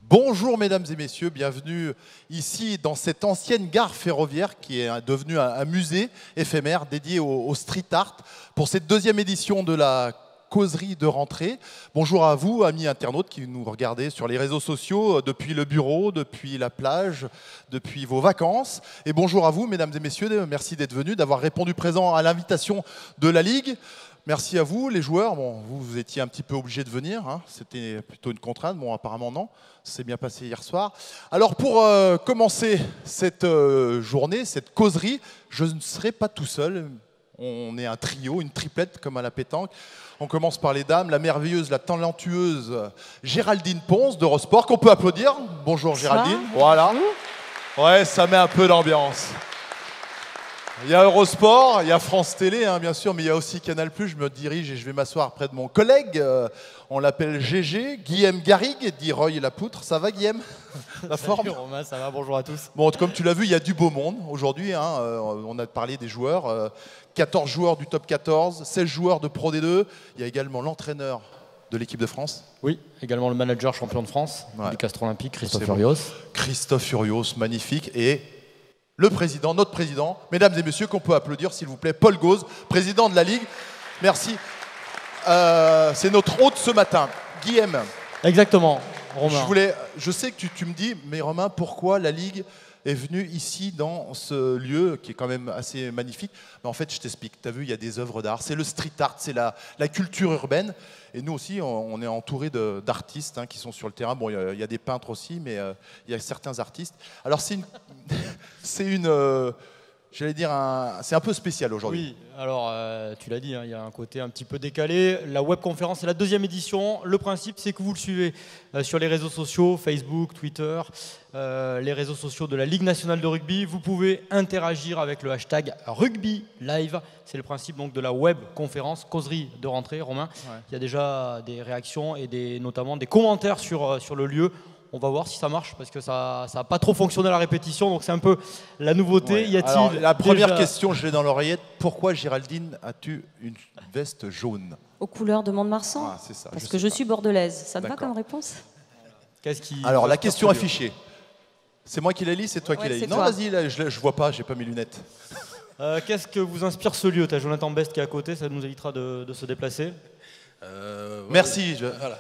Bonjour mesdames et messieurs, bienvenue ici dans cette ancienne gare ferroviaire qui est devenue un musée éphémère dédié au street art pour cette deuxième édition de la causerie de rentrée. Bonjour à vous, amis internautes qui nous regardez sur les réseaux sociaux, depuis le bureau, depuis la plage, depuis vos vacances. Et bonjour à vous, mesdames et messieurs, merci d'être venus, d'avoir répondu présent à l'invitation de la Ligue. Merci à vous, les joueurs. Bon, vous étiez un petit peu obligés de venir, hein. C'était plutôt une contrainte. Bon, apparemment non. Ça s'est bien passé hier soir. Alors, pour commencer cette journée, cette causerie, je ne serai pas tout seul. On est un trio, une triplette comme à la pétanque. On commence par les dames, la merveilleuse, la talentueuse Géraldine Ponce d'Eurosport, qu'on peut applaudir. Bonjour Géraldine. Voilà. Ouais, ça met un peu d'ambiance. Il y a Eurosport, il y a France Télé, hein, bien sûr, mais il y a aussi Canal+. Je me dirige et je vais m'asseoir près de mon collègue. On l'appelle GG, Guillaume Garrigue, dit Roy Lapoutre. Ça va, Guillaume? La forme? Salut Romain, ça va, bonjour à tous. Bon, comme tu l'as vu, il y a du beau monde aujourd'hui. Hein, on a parlé des joueurs. 14 joueurs du top 14, 16 joueurs de Pro D2. Il y a également l'entraîneur de l'équipe de France. Oui, également le manager champion de France du Castres Olympique, Christophe Furios. Furios. Christophe Furios, magnifique. Et le président, notre président, mesdames et messieurs, qu'on peut applaudir, s'il vous plaît, Paul Gauze, président de la Ligue. Merci. C'est notre hôte ce matin, Guillaume. Exactement, Romain. Je sais que tu me dis, mais Romain, pourquoi la Ligue est venue ici dans ce lieu qui est quand même assez magnifique? Mais en fait, je t'explique. Tu as vu, il y a des œuvres d'art. C'est le street art, c'est la culture urbaine. Et nous aussi, on est entouré d'artistes hein, qui sont sur le terrain. Bon, il y a des peintres aussi, mais il y a certains artistes. Alors, j'allais dire, c'est un peu spécial aujourd'hui. Oui, alors tu l'as dit, hein, il y a un côté un petit peu décalé. La webconférence, c'est la deuxième édition. Le principe, c'est que vous le suivez sur les réseaux sociaux, Facebook, Twitter, les réseaux sociaux de la Ligue nationale de rugby. Vous pouvez interagir avec le hashtag Rugby Live. C'est le principe donc, de la webconférence, causerie de rentrée, Romain. Ouais. Il y a déjà des réactions et notamment des commentaires sur le lieu. On va voir si ça marche parce que ça n'a pas trop fonctionné à la répétition, donc c'est un peu la nouveauté. Ouais. Y a-t-il la première question, je l'ai dans l'oreillette. Pourquoi, Géraldine, as-tu une veste jaune? Aux couleurs de Mont-de-Marsan. Ah, c'est ça. Parce que je suis bordelaise. Ça te va comme réponse? Alors, la question affichée. C'est moi qui l'ai lu, c'est toi qui l'as lu. Non, vas-y, je vois pas, j'ai pas mes lunettes. Qu'est-ce que vous inspire ce lieu? Tu as Jonathan Best qui est à côté, ça nous évitera de se déplacer. Merci. Voilà.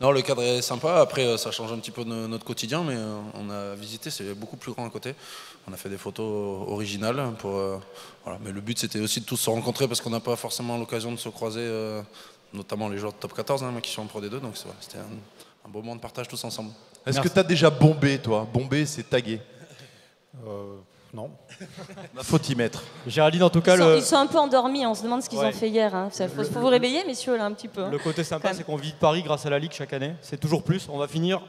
Non, le cadre est sympa. Après, ça change un petit peu de notre quotidien, mais on a visité, c'est beaucoup plus grand à côté. On a fait des photos originales. Voilà. Mais le but, c'était aussi de tous se rencontrer parce qu'on n'a pas forcément l'occasion de se croiser, notamment les joueurs de top 14 hein, qui sont en Pro D2. Donc c'était un beau moment de partage tous ensemble. Est-ce que tu as déjà bombé, toi? Bombé, c'est taguer. Non. Faut y mettre. Géraldine, en tout cas... Ils sont un peu endormis, on se demande ce qu'ils ont fait hier. Hein. Faut vous réveiller, messieurs, là, un petit peu. Le côté sympa, c'est qu'on visite Paris grâce à la Ligue chaque année. C'est toujours plus. On va finir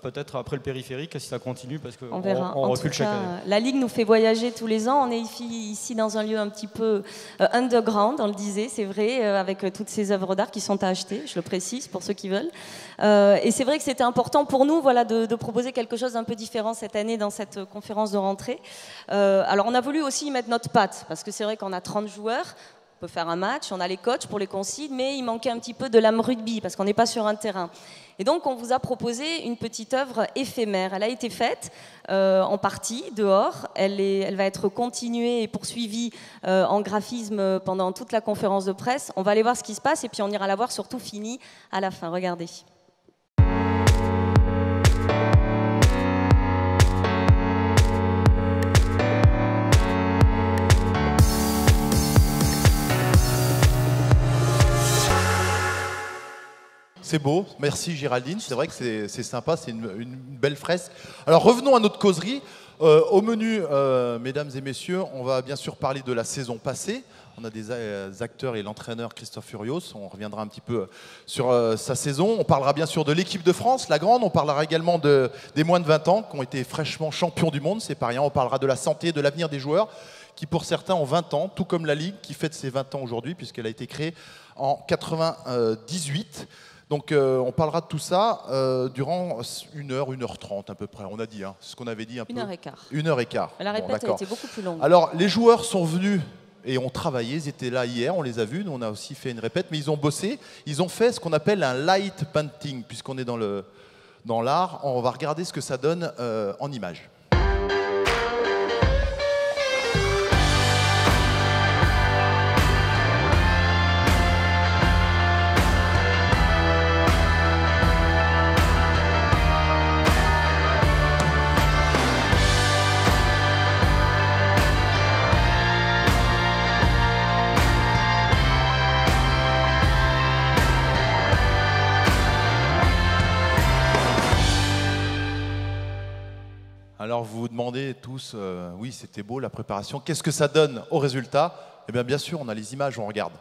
peut-être après le périphérique, si ça continue, parce qu'on recule chaque année. La Ligue nous fait voyager tous les ans. On est ici dans un lieu un petit peu underground, on le disait, c'est vrai, avec toutes ces œuvres d'art qui sont à acheter, je le précise, pour ceux qui veulent. Et c'est vrai que c'était important pour nous voilà, de proposer quelque chose d'un peu différent cette année dans cette conférence de rentrée. Alors on a voulu aussi y mettre notre patte, parce que c'est vrai qu'on a 30 joueurs, on peut faire un match, on a les coachs pour les consignes, mais il manquait un petit peu de l'âme rugby, parce qu'on n'est pas sur un terrain. Et donc on vous a proposé une petite œuvre éphémère. Elle a été faite en partie dehors, elle va être continuée et poursuivie en graphisme pendant toute la conférence de presse. On va aller voir ce qui se passe et puis on ira la voir surtout finie à la fin. Regardez. C'est beau, merci Géraldine, c'est vrai que c'est sympa, c'est une belle fresque. Alors revenons à notre causerie. Au menu, mesdames et messieurs, on va bien sûr parler de la saison passée. On a des acteurs et l'entraîneur Christophe Furios, on reviendra un petit peu sur sa saison. On parlera bien sûr de l'équipe de France, la grande, on parlera également des moins de 20 ans qui ont été fraîchement champions du monde, c'est pas rien. On parlera de la santé, de l'avenir des joueurs qui pour certains ont 20 ans, tout comme la Ligue qui fête ses 20 ans aujourd'hui puisqu'elle a été créée en 98. Donc on parlera de tout ça durant 1h30 à peu près, on a dit, hein, c'est ce qu'on avait dit un peu. 1h15. 1h15. La répète a été beaucoup plus longue. Alors les joueurs sont venus et ont travaillé, ils étaient là hier, on les a vus, nous on a aussi fait une répète, mais ils ont bossé, ils ont fait ce qu'on appelle un light painting, puisqu'on est dans dans l'art. On va regarder ce que ça donne en images. Alors vous vous demandez tous, oui c'était beau la préparation, qu'est-ce que ça donne au résultat? Eh bien sûr, on a les images, on regarde.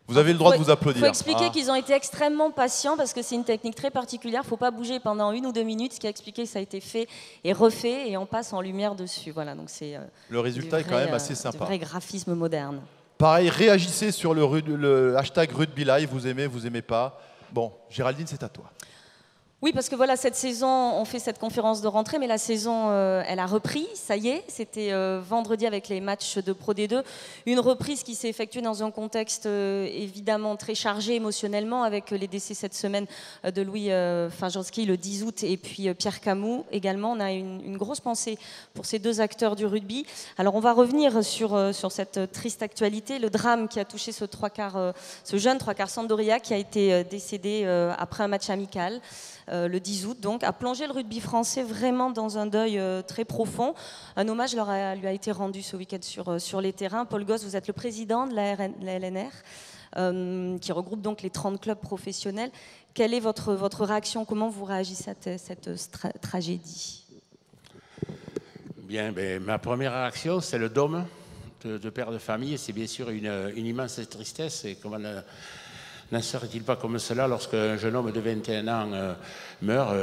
Vous avez le droit de vous applaudir. Il faut expliquer qu'ils ont été extrêmement patients parce que c'est une technique très particulière, il ne faut pas bouger pendant 1 ou 2 minutes, ce qui a expliqué que ça a été fait et refait et on passe en lumière dessus. Voilà, donc c'est le résultat est quand même assez sympa. Du vrai graphisme moderne. Pareil, réagissez sur le hashtag Rugby Live, vous aimez pas. Bon, Géraldine, c'est à toi. Oui, parce que voilà, cette saison, on fait cette conférence de rentrée, mais la saison, elle a repris, ça y est. C'était vendredi avec les matchs de Pro D2. Une reprise qui s'est effectuée dans un contexte évidemment très chargé émotionnellement, avec les décès cette semaine de Louis Fajanski le 10 août et puis Pierre Camou également. On a une grosse pensée pour ces 2 acteurs du rugby. Alors on va revenir sur cette triste actualité, le drame qui a touché ce jeune 3/4 Sampdoria qui a été décédé après un match amical. Le 10 août, donc, a plongé le rugby français vraiment dans un deuil très profond. Un hommage lui a été rendu ce week-end sur les terrains. Paul Gosse, vous êtes le président de la LNR, qui regroupe donc les 30 clubs professionnels. Quelle est votre réaction? Comment vous réagissez à cette tragédie? Bien, ma première réaction, c'est le dôme de père de famille. C'est bien sûr une immense tristesse. Et comment n'en serait-il pas comme cela lorsque un jeune homme de 21 ans meurt?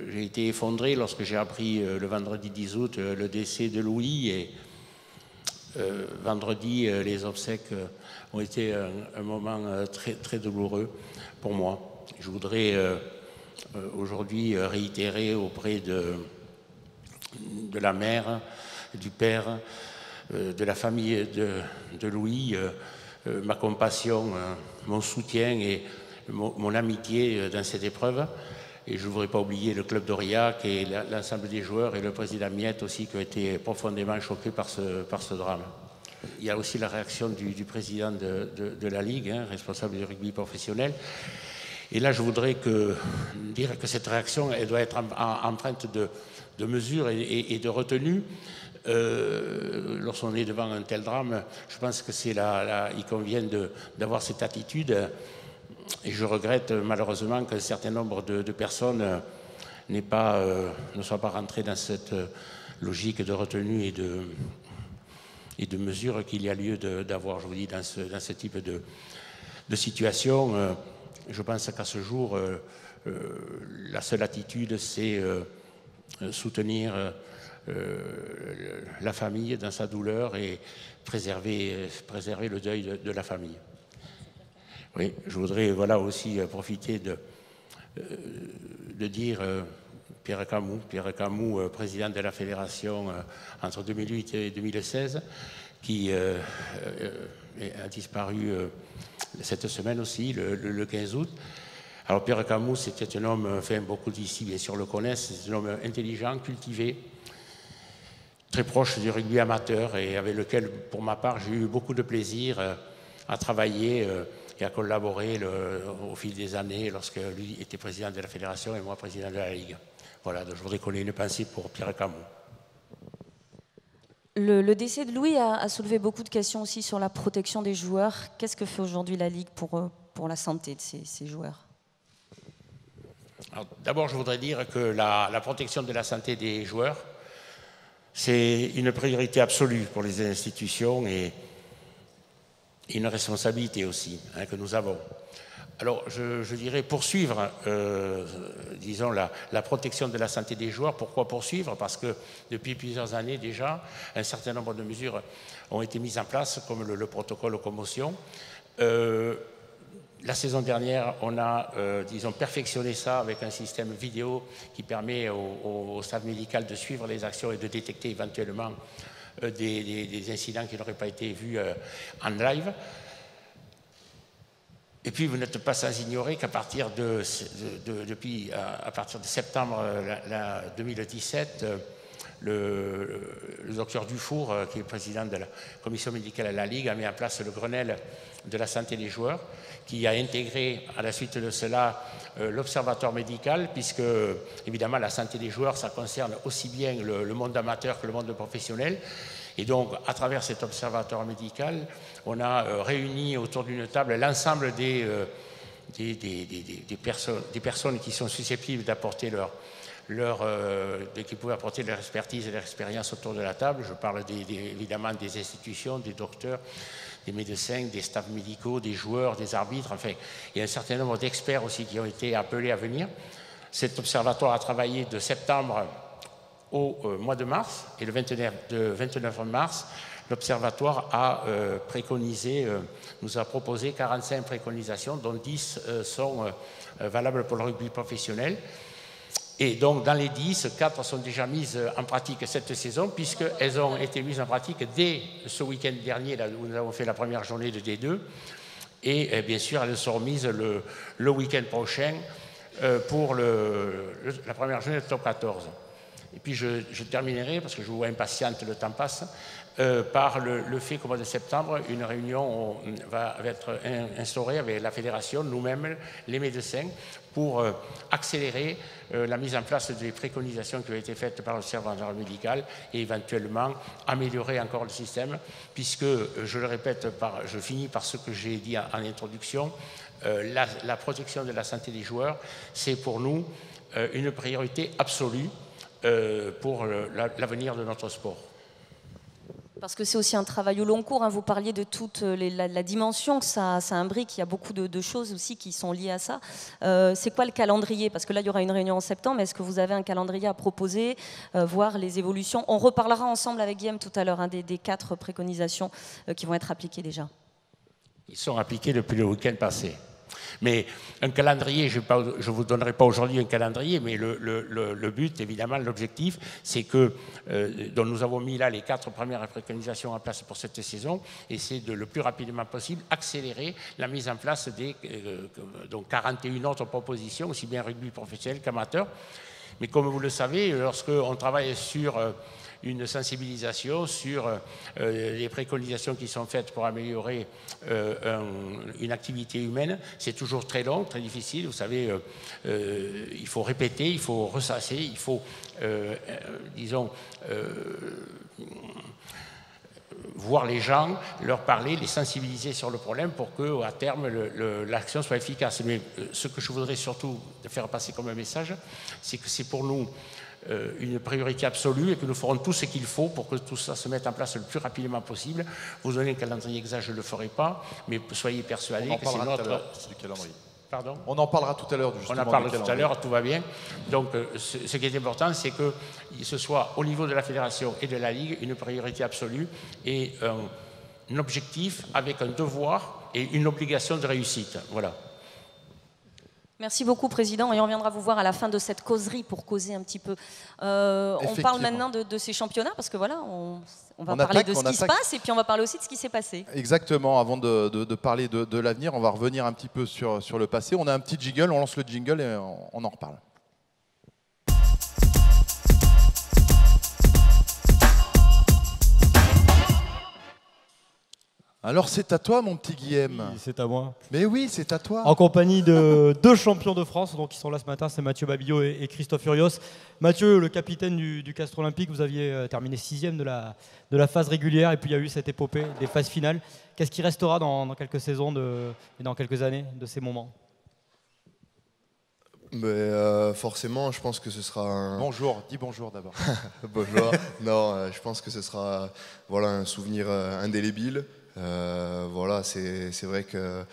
J'ai été effondré lorsque j'ai appris le vendredi 10 août le décès de Louis. Et vendredi, les obsèques ont été un moment très, très douloureux pour moi. Je voudrais aujourd'hui réitérer auprès de la mère, du père, de la famille de Louis, ma compassion, mon soutien et mon amitié dans cette épreuve. Et je ne voudrais pas oublier le club d'Aurillac et l'ensemble des joueurs et le président Miette aussi qui ont été profondément choqués par ce drame. Il y a aussi la réaction du président de la Ligue, responsable du rugby professionnel. Et là, je voudrais dire que cette réaction, elle doit être empreinte de mesure et de retenue. Lorsqu'on est devant un tel drame, je pense que il convient d'avoir cette attitude. Et je regrette malheureusement qu'un certain nombre de personnes ne soient pas rentrées dans cette logique de retenue et de mesure qu'il y a lieu d'avoir, je vous dis, dans ce type de situation. Je pense qu'à ce jour, la seule attitude, c'est soutenir la famille dans sa douleur et préserver le deuil de la famille. Oui, je voudrais aussi profiter de dire Pierre Camou, président de la fédération entre 2008 et 2016, qui a disparu cette semaine aussi, le 15 août. Alors Pierre Camou, c'était un homme, beaucoup d'ici bien sûr le connaissent, c'est un homme intelligent, cultivé, très proche du rugby amateur et avec lequel, pour ma part, j'ai eu beaucoup de plaisir à travailler et à collaborer au fil des années lorsque lui était président de la fédération et moi président de la Ligue. Voilà, donc je voudrais qu'on ait une pensée pour Pierre Camou. Le décès de Louis a soulevé beaucoup de questions aussi sur la protection des joueurs. Qu'est-ce que fait aujourd'hui la Ligue pour la santé de ces joueurs? D'abord, je voudrais dire que la protection de la santé des joueurs, c'est une priorité absolue pour les institutions et une responsabilité aussi que nous avons. Alors, je dirais poursuivre, disons, la protection de la santé des joueurs. Pourquoi poursuivre? Parce que depuis plusieurs années déjà, un certain nombre de mesures ont été mises en place, comme le protocole commotion. La saison dernière, on a, disons, perfectionné ça avec un système vidéo qui permet au staff médical de suivre les actions et de détecter éventuellement des incidents qui n'auraient pas été vus en live. Et puis vous n'êtes pas sans ignorer qu'à partir de septembre 2017, le docteur Dufour, qui est président de la commission médicale à la Ligue, a mis en place le Grenelle de la santé des joueurs, qui a intégré à la suite de cela l'observatoire médical, puisque évidemment la santé des joueurs, ça concerne aussi bien le monde amateur que le monde professionnel. Et donc, à travers cet observatoire médical, on a réuni autour d'une table l'ensemble des personnes qui sont susceptibles d'apporter qui pouvaient apporter leur expertise et leur expérience autour de la table. Je parle évidemment des institutions, des docteurs, des médecins, des staffs médicaux, des joueurs, des arbitres. Enfin, il y a un certain nombre d'experts aussi qui ont été appelés à venir. Cet observatoire a travaillé de septembre au mois de mars, et le 29 mars, l'Observatoire a nous a proposé 45 préconisations, dont 10 sont valables pour le rugby professionnel. Et donc, dans les 10, 4 sont déjà mises en pratique cette saison, puisqu'elles ont été mises en pratique dès ce week-end dernier, là où nous avons fait la première journée de D2. Et bien sûr, elles seront mises le week-end prochain pour la première journée de top 14. Et puis je terminerai, parce que je vous vois impatiente, le temps passe, par le fait qu'au mois de septembre, une réunion va être instaurée avec la fédération, nous-mêmes, les médecins, pour accélérer la mise en place des préconisations qui ont été faites par l'observatoire médical et éventuellement améliorer encore le système, puisque, je le répète, je finis par ce que j'ai dit en introduction, la protection de la santé des joueurs, c'est pour nous une priorité absolue pour l'avenir de notre sport. Parce que c'est aussi un travail au long cours, hein. Vous parliez de toute la dimension que ça imbrique, il y a beaucoup de choses aussi qui sont liées à ça. C'est quoi le calendrier? Parce que là, il y aura une réunion en septembre, mais est-ce que vous avez un calendrier à proposer, voir les évolutions? On reparlera ensemble avec Guillaume tout à l'heure, hein, des 4 préconisations qui vont être appliquées déjà. Ils sont appliqués depuis le week-end passé. Mais un calendrier, je ne vous donnerai pas aujourd'hui un calendrier, mais le but, évidemment, l'objectif, c'est que, dont nous avons mis là les 4 premières préconisations en place pour cette saison, et c'est de le plus rapidement possible accélérer la mise en place des donc 41 autres propositions, aussi bien rugby professionnel qu'amateur. Mais comme vous le savez, lorsqu'on travaille sur une sensibilisation, sur les préconisations qui sont faites pour améliorer une activité humaine, c'est toujours très long, très difficile. Vous savez, il faut répéter, il faut ressasser, il faut, disons, voir les gens, leur parler, les sensibiliser sur le problème pour qu'à terme, l'action soit efficace. Mais ce que je voudrais surtout faire passer comme un message, c'est que c'est pour nous une priorité absolue et que nous ferons tout ce qu'il faut pour que tout ça se mette en place le plus rapidement possible. Vous donnez un calendrier exact, je ne le ferai pas, mais soyez persuadés que c'est notre... du calendrier. Pardon ? On en parlera tout à l'heure, justement. On en parle tout à l'heure, tout va bien. Donc, ce qui est important, c'est que ce soit au niveau de la fédération et de la Ligue une priorité absolue et un objectif avec un devoir et une obligation de réussite. Voilà. Merci beaucoup, Président. Et on viendra vous voir à la fin de cette causerie pour causer un petit peu. On parle maintenant de ces championnats parce que voilà, on va parler de ce qui se passe et puis on va parler aussi de ce qui s'est passé. Exactement. Avant de parler de l'avenir, on va revenir un petit peu sur le passé. On a un petit jingle, on lance le jingle et on en reparle. Alors c'est à toi mon petit Guillaume. Oui, c'est à moi. Mais oui, c'est à toi. En compagnie de 2 champions de France, donc ils sont là ce matin, c'est Mathieu Babillot et Christophe Furios. Mathieu, le capitaine du Castres Olympique, vous aviez terminé 6e de la phase régulière et puis il y a eu cette épopée des phases finales. Qu'est-ce qui restera dans quelques saisons et dans quelques années de ces moments? Forcément, je pense que ce sera un... Bonjour, dis bonjour d'abord. Bonjour. Non, je pense que ce sera un souvenir indélébile. Voilà, c'est vrai que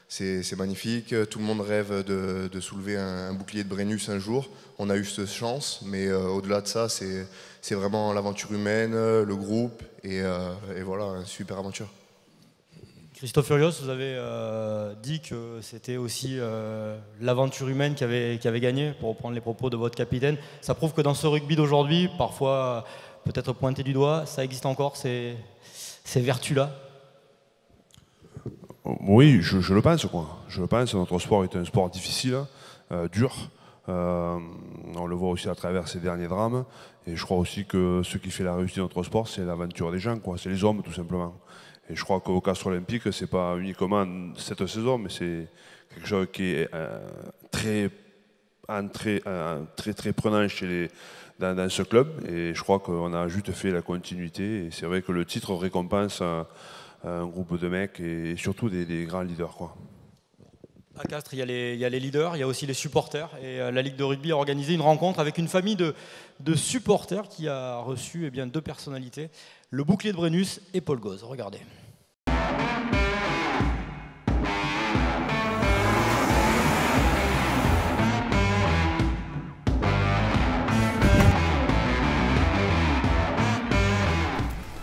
c'est magnifique. Tout le monde rêve de soulever un bouclier de Brennus un jour. On a eu cette chance, mais au-delà de ça, c'est vraiment l'aventure humaine, le groupe et voilà, une super aventure. Christophe Furios, vous avez dit que c'était aussi l'aventure humaine qui avait gagné, pour reprendre les propos de votre capitaine. Ça prouve que dans ce rugby d'aujourd'hui, parfois peut-être pointé du doigt, ça existe encore ces vertus-là. Oui, je le pense, quoi. Je le pense. Notre sport est un sport difficile, dur. On le voit aussi à travers ces derniers drames. Et je crois aussi que ce qui fait la réussite de notre sport, c'est l'aventure des gens, quoi. C'est les hommes, tout simplement. Et je crois qu'au Castres Olympique, c'est pas uniquement cette saison, mais c'est quelque chose qui est très prenant dans ce club. Et je crois qu'on a juste fait la continuité. Et c'est vrai que le titre récompense un groupe de mecs et surtout des grands leaders, quoi. À Castres, il y a les leaders, il y a aussi les supporters. Et la Ligue de rugby a organisé une rencontre avec une famille de supporters qui a reçu deux personnalités, le bouclier de Brennus et Paul Gauze. Regardez.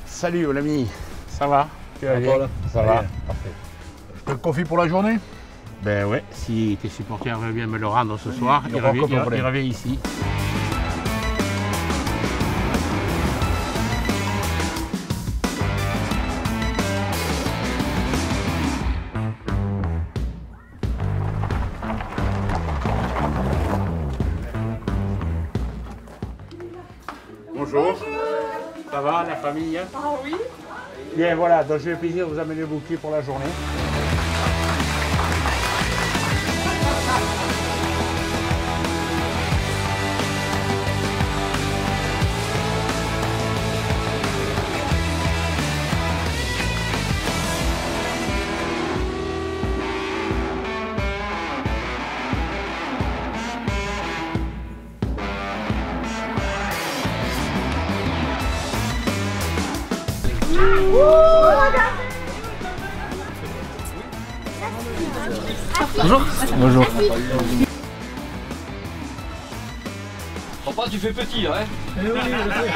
Salut mon ami, ça va? Tu vas bien? Ça va? Parfait. Je te le confie pour la journée? Ben ouais, si tes supporters veulent bien me le rendre ce soir, il revient ici. Bonjour. Ça va la famille? Ah oui. Bien voilà, donc j'ai le plaisir de vous amener le bouquet pour la journée. Bonjour. Bonjour. Papa, tu fais petit, hein? Eh oui, je sais.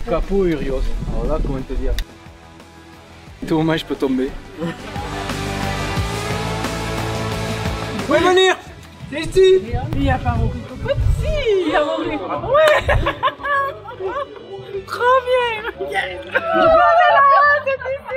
Capot Urios. Alors là, comment te dire? Tout moment, je peux tomber. Vous pouvez venir? C'est ici. Il n'y a pas beaucoup de cocottes. Si, il y a mon riz. Ouais. Trop bien. Yes. Oh là là, c'est ici.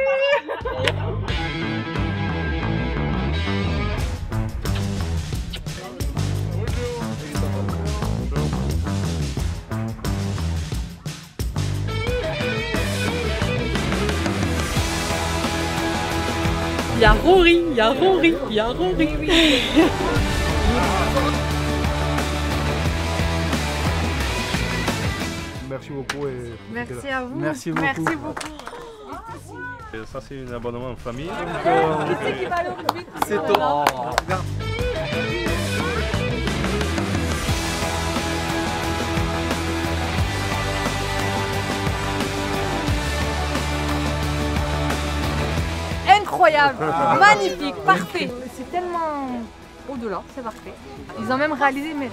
Il y a Rory, il y a Rory, il y a Rory. Merci beaucoup. Et merci à vous. Merci beaucoup. Merci beaucoup. Et ça c'est un abonnement en famille. C'est top. Incroyable, magnifique, parfait. C'est tellement au-delà, c'est parfait. Ils ont même réalisé mes rêves.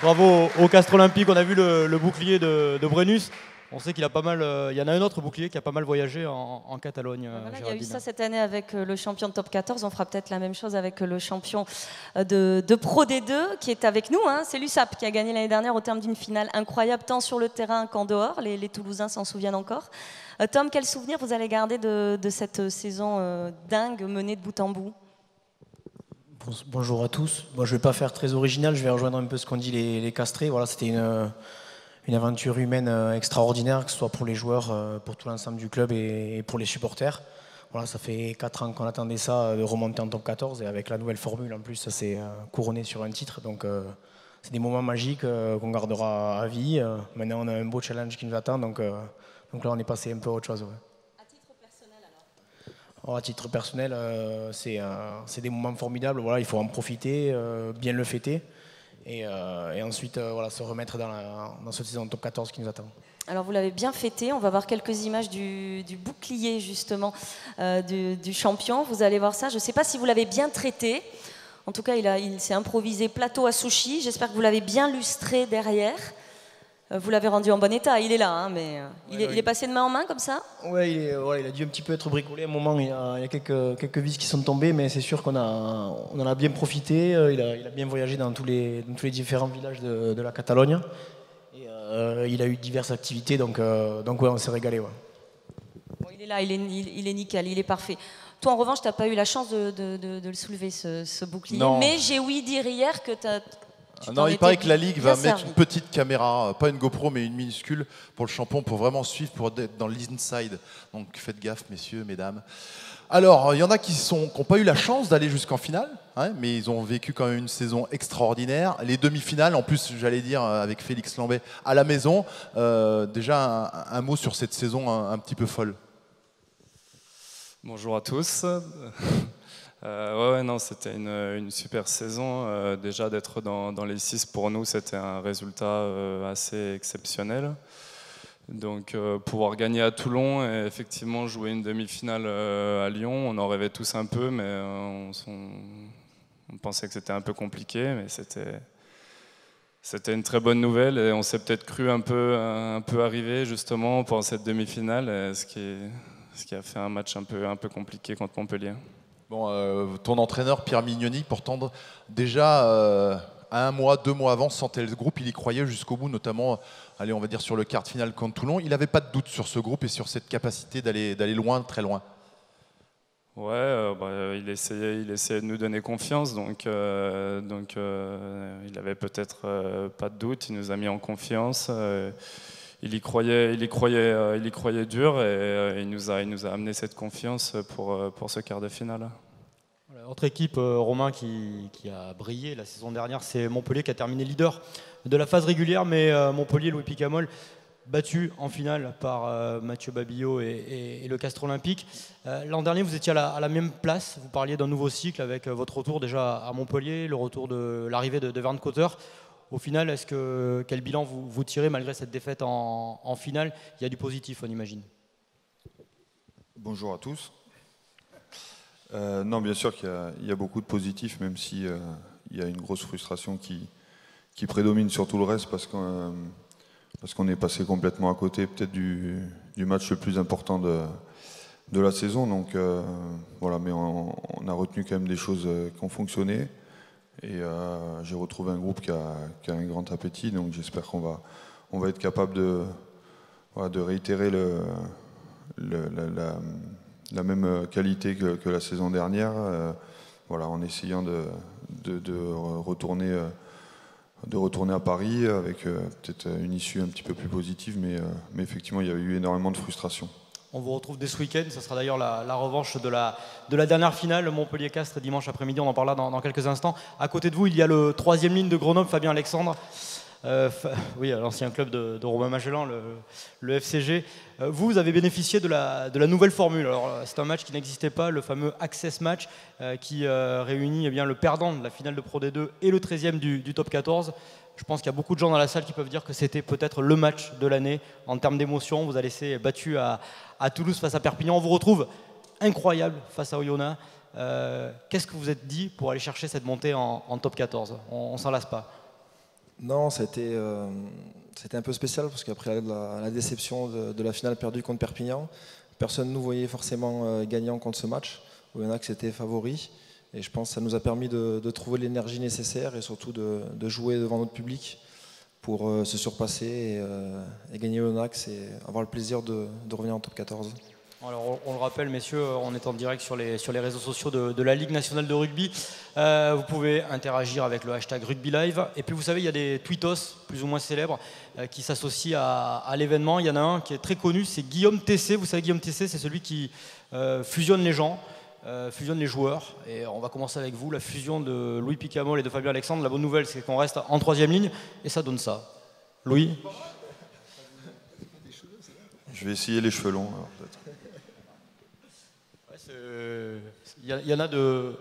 Bravo au Castres Olympique, on a vu le bouclier de Brennus. On sait qu'il a pas mal, il y en a un autre bouclier qui a pas mal voyagé en Catalogne. Voilà, il y a eu ça cette année avec le champion de top 14. On fera peut-être la même chose avec le champion de Pro D2 qui est avec nous. Hein. C'est l'USAP qui a gagné l'année dernière au terme d'une finale incroyable, tant sur le terrain qu'en dehors. Les Toulousains s'en souviennent encore. Tom, quel souvenir vous allez garder de cette saison dingue menée de bout en bout? Bonjour à tous. Bon, je ne vais pas faire très original, je vais rejoindre un peu ce qu'ont dit les Castrés. Voilà, c'était une aventure humaine extraordinaire, que ce soit pour les joueurs, pour tout l'ensemble du club et pour les supporters. Voilà, ça fait 4 ans qu'on attendait ça, de remonter en top 14, et avec la nouvelle formule en plus, ça s'est couronné sur un titre. Donc c'est des moments magiques qu'on gardera à vie. Maintenant on a un beau challenge qui nous attend, donc là on est passé un peu à autre chose. Ouais. À titre personnel alors? À titre personnel, c'est des moments formidables, voilà, il faut en profiter, bien le fêter. Et ensuite, voilà, se remettre dans cette saison top 14 qui nous attend. Alors vous l'avez bien fêté, on va voir quelques images du bouclier justement du champion. Vous allez voir ça, je ne sais pas si vous l'avez bien traité. En tout cas, il s'est improvisé plateau à sushi. J'espère que vous l'avez bien lustré derrière. Vous l'avez rendu en bon état, il est là, hein, mais il est passé de main en main comme ça? Ouais, il a dû un petit peu être bricolé. À un moment, il y a quelques vis qui sont tombées, mais c'est sûr qu'on en a bien profité. Il a bien voyagé dans tous les différents villages de la Catalogne. Et il a eu diverses activités, donc ouais, on s'est régalé. Ouais. Bon, il est là, il est nickel, il est parfait. Toi, en revanche, tu n'as pas eu la chance de le soulever, ce bouclier. Non. Mais j'ai ouï dire hier que tu non, il paraît que la Ligue va mettre une petite caméra, pas une GoPro, mais une minuscule pour le champion, pour vraiment suivre, pour être dans l'inside. Donc faites gaffe, messieurs, mesdames. Alors, il y en a qui n'ont pas eu la chance d'aller jusqu'en finale, hein, mais ils ont vécu quand même une saison extraordinaire. Les demi-finales, en plus, j'allais dire, avec Félix Lambet à la maison. Déjà, un mot sur cette saison un petit peu folle. Bonjour à tous. Ouais, non, c'était une super saison. Déjà d'être dans les 6 pour nous, c'était un résultat assez exceptionnel. Donc pouvoir gagner à Toulon et effectivement jouer une demi-finale à Lyon, on en rêvait tous un peu, mais on pensait que c'était un peu compliqué, mais c'était une très bonne nouvelle et on s'est peut-être cru un peu arrivé justement pour cette demi-finale, ce qui a fait un match un peu compliqué contre Montpellier. Bon, ton entraîneur Pierre Mignoni, pourtant déjà à 1 mois, 2 mois avant, sentait le groupe, il y croyait jusqu'au bout, notamment, allez, on va dire sur le quart de finale contre Toulon. Il n'avait pas de doute sur ce groupe et sur cette capacité d'aller loin, très loin. Ouais, il essayait de nous donner confiance, donc il avait peut-être pas de doute, il nous a mis en confiance. Il y croyait dur et il nous a amené cette confiance pour ce quart de finale. Autre équipe, Romain, qui a brillé la saison dernière, c'est Montpellier qui a terminé leader de la phase régulière, mais Montpellier, Louis Picamol, battu en finale par Mathieu Babillot et le Castres Olympique. L'an dernier, vous étiez à la même place, vous parliez d'un nouveau cycle avec votre retour déjà à Montpellier, le retour de l'arrivée de Verne Cotter. Au final, quel bilan vous tirez malgré cette défaite en finale? Il y a du positif, on imagine. Bonjour à tous. Non, bien sûr qu'il y a beaucoup de positifs, même si il y a une grosse frustration qui prédomine sur tout le reste, parce qu'on est passé complètement à côté peut-être du match le plus important de la saison. Donc voilà, mais on a retenu quand même des choses qui ont fonctionné. Et j'ai retrouvé un groupe qui a un grand appétit, donc j'espère qu'on va être capable de réitérer la même qualité que la saison dernière, voilà, en essayant de retourner à Paris avec peut-être une issue un petit peu plus positive, mais effectivement il y a eu énormément de frustration. On vous retrouve dès ce week-end, ça sera d'ailleurs la revanche de la dernière finale, Montpellier-Castres, dimanche après-midi, on en parlera dans quelques instants. À côté de vous, il y a le 3e ligne de Grenoble, Fabien Alexandre, oui, l'ancien club de Romain Magellan, le FCG. Vous avez bénéficié de la nouvelle formule. Alors, c'est un match qui n'existait pas, le fameux Access Match, qui réunit le perdant de la finale de Pro D2 et le 13e du Top 14. Je pense qu'il y a beaucoup de gens dans la salle qui peuvent dire que c'était peut-être le match de l'année en termes d'émotion. Vous a laissé battu à Toulouse face à Perpignan. On vous retrouve incroyable face à Oyonnax. Qu'est-ce que vous êtes dit pour aller chercher cette montée en Top 14? On s'en lasse pas. Non, c'était un peu spécial parce qu'après la déception de la finale perdue contre Perpignan, personne ne nous voyait forcément gagnant contre ce match. Oyonnax était favori. Et je pense que ça nous a permis de trouver l'énergie nécessaire et surtout de jouer devant notre public pour se surpasser et gagner Oyonnax et avoir le plaisir de revenir en Top 14. Alors, on le rappelle, messieurs, on est en direct sur les réseaux sociaux de la Ligue nationale de rugby. Vous pouvez interagir avec le hashtag RugbyLive. Et puis, vous savez, il y a des tweetos plus ou moins célèbres qui s'associent à l'événement. Il y en a un qui est très connu, c'est Guillaume Tessé. Vous savez, Guillaume Tessé, c'est celui qui fusionne les gens. Fusionne les joueurs, et on va commencer avec vous, la fusion de Louis Picamol et de Fabien Alexandre. La bonne nouvelle, c'est qu'on reste en 3e ligne, et ça donne ça. Louis? Je vais essayer les cheveux longs, alors peut-être. Il y en a de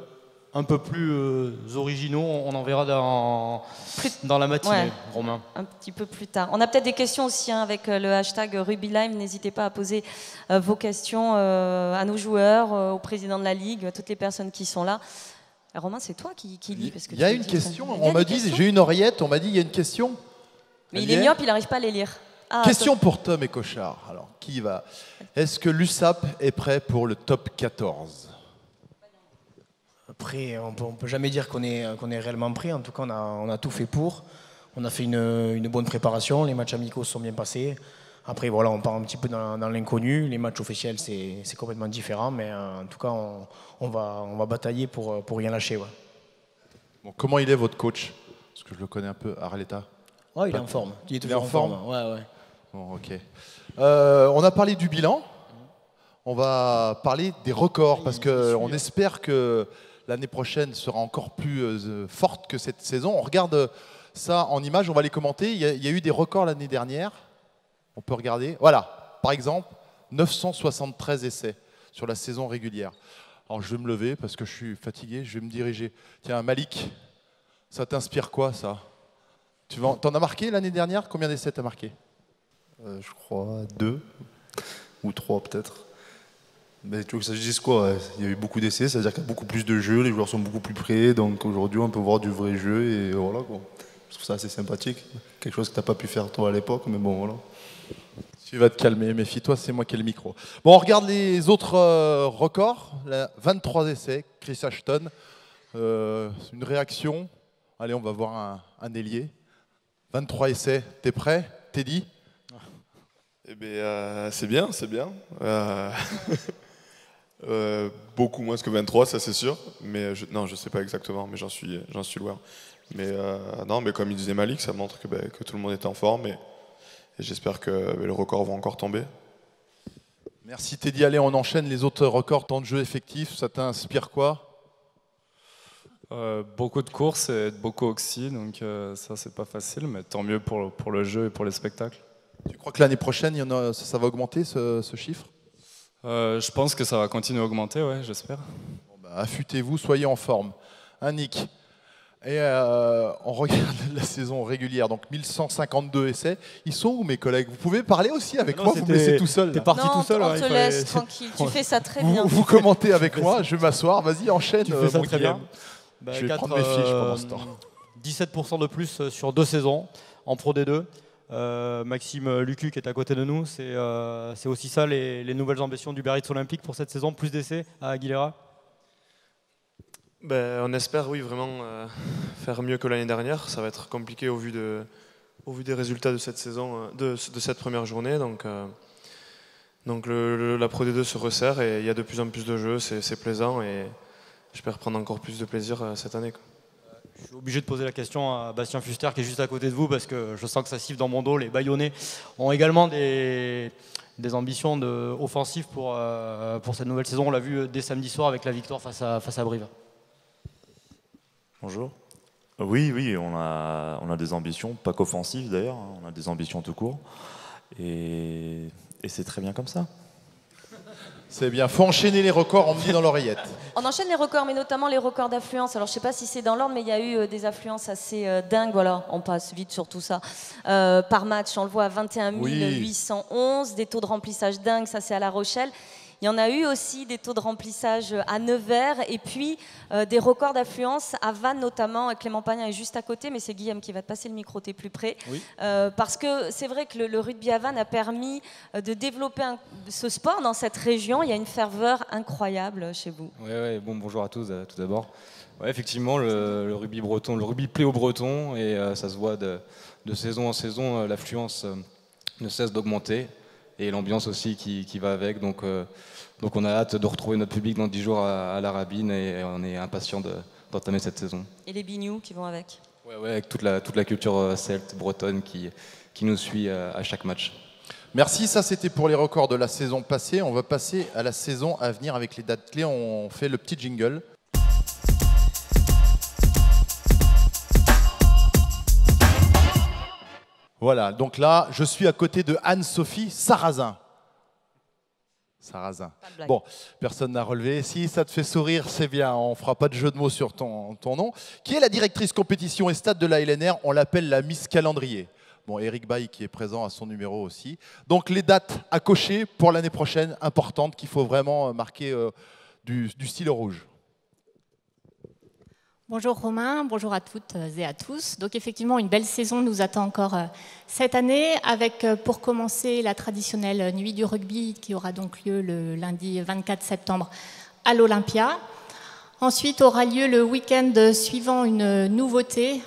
un peu plus originaux, on en verra dans la matinée, Ouais. Romain. Un petit peu plus tard. On a peut-être des questions aussi avec le hashtag RugbyLive. N'hésitez pas à poser vos questions à nos joueurs, au président de la Ligue, à toutes les personnes qui sont là. Romain, c'est toi qui lis. Parce que Il y a tu une dis- question, Il y a on m'a des dit, questions j'ai une oreillette, on m'a dit il y a une question. Mais Elle il y est est myope, il n'arrive pas à les lire. Ah, Question pour Tom et Cochard. Alors, qui y va? Est-ce que l'USAP est prêt pour le top 14? Après, on peut jamais dire qu'on est réellement prêt. En tout cas, on a tout fait pour. On a fait une bonne préparation. Les matchs amicaux se sont bien passés. Après, voilà, on part un petit peu dans l'inconnu. Les matchs officiels, c'est complètement différent. Mais en tout cas, on va batailler pour rien lâcher. Ouais. Bon, comment il est votre coach? Parce que je le connais un peu, Arleta. Ouais, il est en forme. Il est toujours en forme. Ouais. Bon, ok. On a parlé du bilan. On va parler des records parce qu'on espère que l'année prochaine sera encore plus forte que cette saison. On regarde ça en images, on va les commenter. Il y a eu des records l'année dernière. On peut regarder. Voilà, par exemple, 973 essais sur la saison régulière. Alors je vais me lever parce que je suis fatigué, je vais me diriger. Tiens, Malik, ça t'inspire quoi ça? T'en as marqué l'année dernière? Combien d'essais t'as marqué? Je crois 2 ou 3 peut-être. Mais tu veux que ça se dise quoi? Il y a eu beaucoup d'essais, c'est-à-dire qu'il y a beaucoup plus de jeux, les joueurs sont beaucoup plus prêts, donc aujourd'hui on peut voir du vrai jeu et voilà quoi. Je trouve ça assez sympathique, quelque chose que tu n'as pas pu faire toi à l'époque, mais bon voilà. Tu vas te calmer, méfie-toi, c'est moi qui ai le micro. Bon, on regarde les autres records. 23 essais, Chris Ashton. Une réaction. Allez, on va voir un ailier. 23 essais, t'es prêt, Teddy? Eh bien, c'est bien, c'est bien. Beaucoup moins que 23, ça c'est sûr. Mais non, je sais pas exactement, mais j'en suis loin. Mais non, mais comme il disait Malik, ça montre que tout le monde est en forme et j'espère que le record va encore tomber. Merci Teddy. Allez, on enchaîne les autres records temps de jeu effectif. Ça t'inspire quoi? Beaucoup de courses et beaucoup oxy, donc ça c'est pas facile, mais tant mieux pour le jeu et pour les spectacles. Tu crois que l'année prochaine, ça va augmenter ce chiffre? Je pense que ça va continuer à augmenter, ouais, j'espère. Bon, bah, affûtez-vous, soyez en forme. Hein, Nick? Et on regarde la saison régulière, donc 1152 essais. Ils sont où mes collègues? Vous pouvez parler aussi avec moi, vous me laissez tout seul. T'es parti tout seul. On te laisse tranquille, tu fais ça très bien. Vous commentez avec moi, je vais m'asseoir, vas-y, enchaîne. Tu fais ça mon très Guillaume. bien. Bah, Je vais prendre mes fiches pendant ce temps. 17% de plus sur 2 saisons en Pro D2. Maxime Lucu qui est à côté de nous, c'est aussi ça les nouvelles ambitions du Biarritz Olympique pour cette saison, plus d'essais à Aguilera? On espère, oui, vraiment faire mieux que l'année dernière. Ça va être compliqué au vu des résultats de cette saison, de cette première journée. Donc la Pro D2 se resserre et il y a de plus en plus de jeux, c'est plaisant et j'espère prendre encore plus de plaisir cette année. Je suis obligé de poser la question à Bastien Fuster qui est juste à côté de vous parce que je sens que ça siffle dans mon dos. Les Bayonnais ont également des ambitions offensives pour cette nouvelle saison. On l'a vu dès samedi soir avec la victoire face à Brive. Bonjour. Oui, on a des ambitions, pas qu'offensives d'ailleurs, hein, on a des ambitions tout court. Et c'est très bien comme ça. C'est bien, faut enchaîner les records, on me dit dans l'oreillette. On enchaîne les records, mais notamment les records d'affluence. Alors, je ne sais pas si c'est dans l'ordre, mais il y a eu des affluences assez dingues. Voilà, on passe vite sur tout ça. Par match, on le voit à 21 811. Des taux de remplissage dingues, ça c'est à La Rochelle. Il y en a eu aussi des taux de remplissage à Nevers et puis des records d'affluence à Vannes notamment. Clément Pagnin est juste à côté, mais c'est Guillaume qui va te passer le micro, t'es plus près. Oui. Parce que c'est vrai que le rugby à Vannes a permis de développer ce sport dans cette région. Il y a une ferveur incroyable chez vous. Ouais, bonjour à tous tout d'abord. Ouais, effectivement, le rugby breton, le rugby plaît aux Bretons et ça se voit de saison en saison, l'affluence ne cesse d'augmenter. Et l'ambiance aussi qui va avec. Donc on a hâte de retrouver notre public dans 10 jours à la Rabine et on est impatient d'entamer cette saison. Et les bignoux qui vont avec. Ouais, avec toute la culture celte, bretonne qui nous suit à chaque match. Merci, ça c'était pour les records de la saison passée. On va passer à la saison à venir avec les dates clés. On fait le petit jingle. Voilà, donc là, je suis à côté de Anne-Sophie Sarrazin. Sarrazin. de blague. Bon, personne n'a relevé. Si ça te fait sourire, c'est bien. On ne fera pas de jeu de mots sur ton nom. Qui est la directrice compétition et stade de la LNR? On l'appelle la Miss Calendrier. Bon, Eric Baye qui est présent à son numéro aussi. Donc les dates à cocher pour l'année prochaine, importantes, qu'il faut vraiment marquer du stylo rouge. Bonjour Romain, bonjour à toutes et à tous. Donc effectivement, une belle saison nous attend encore cette année, avec pour commencer la traditionnelle nuit du rugby qui aura donc lieu le lundi 24 septembre à l'Olympia. Ensuite aura lieu le week-end suivant une nouveauté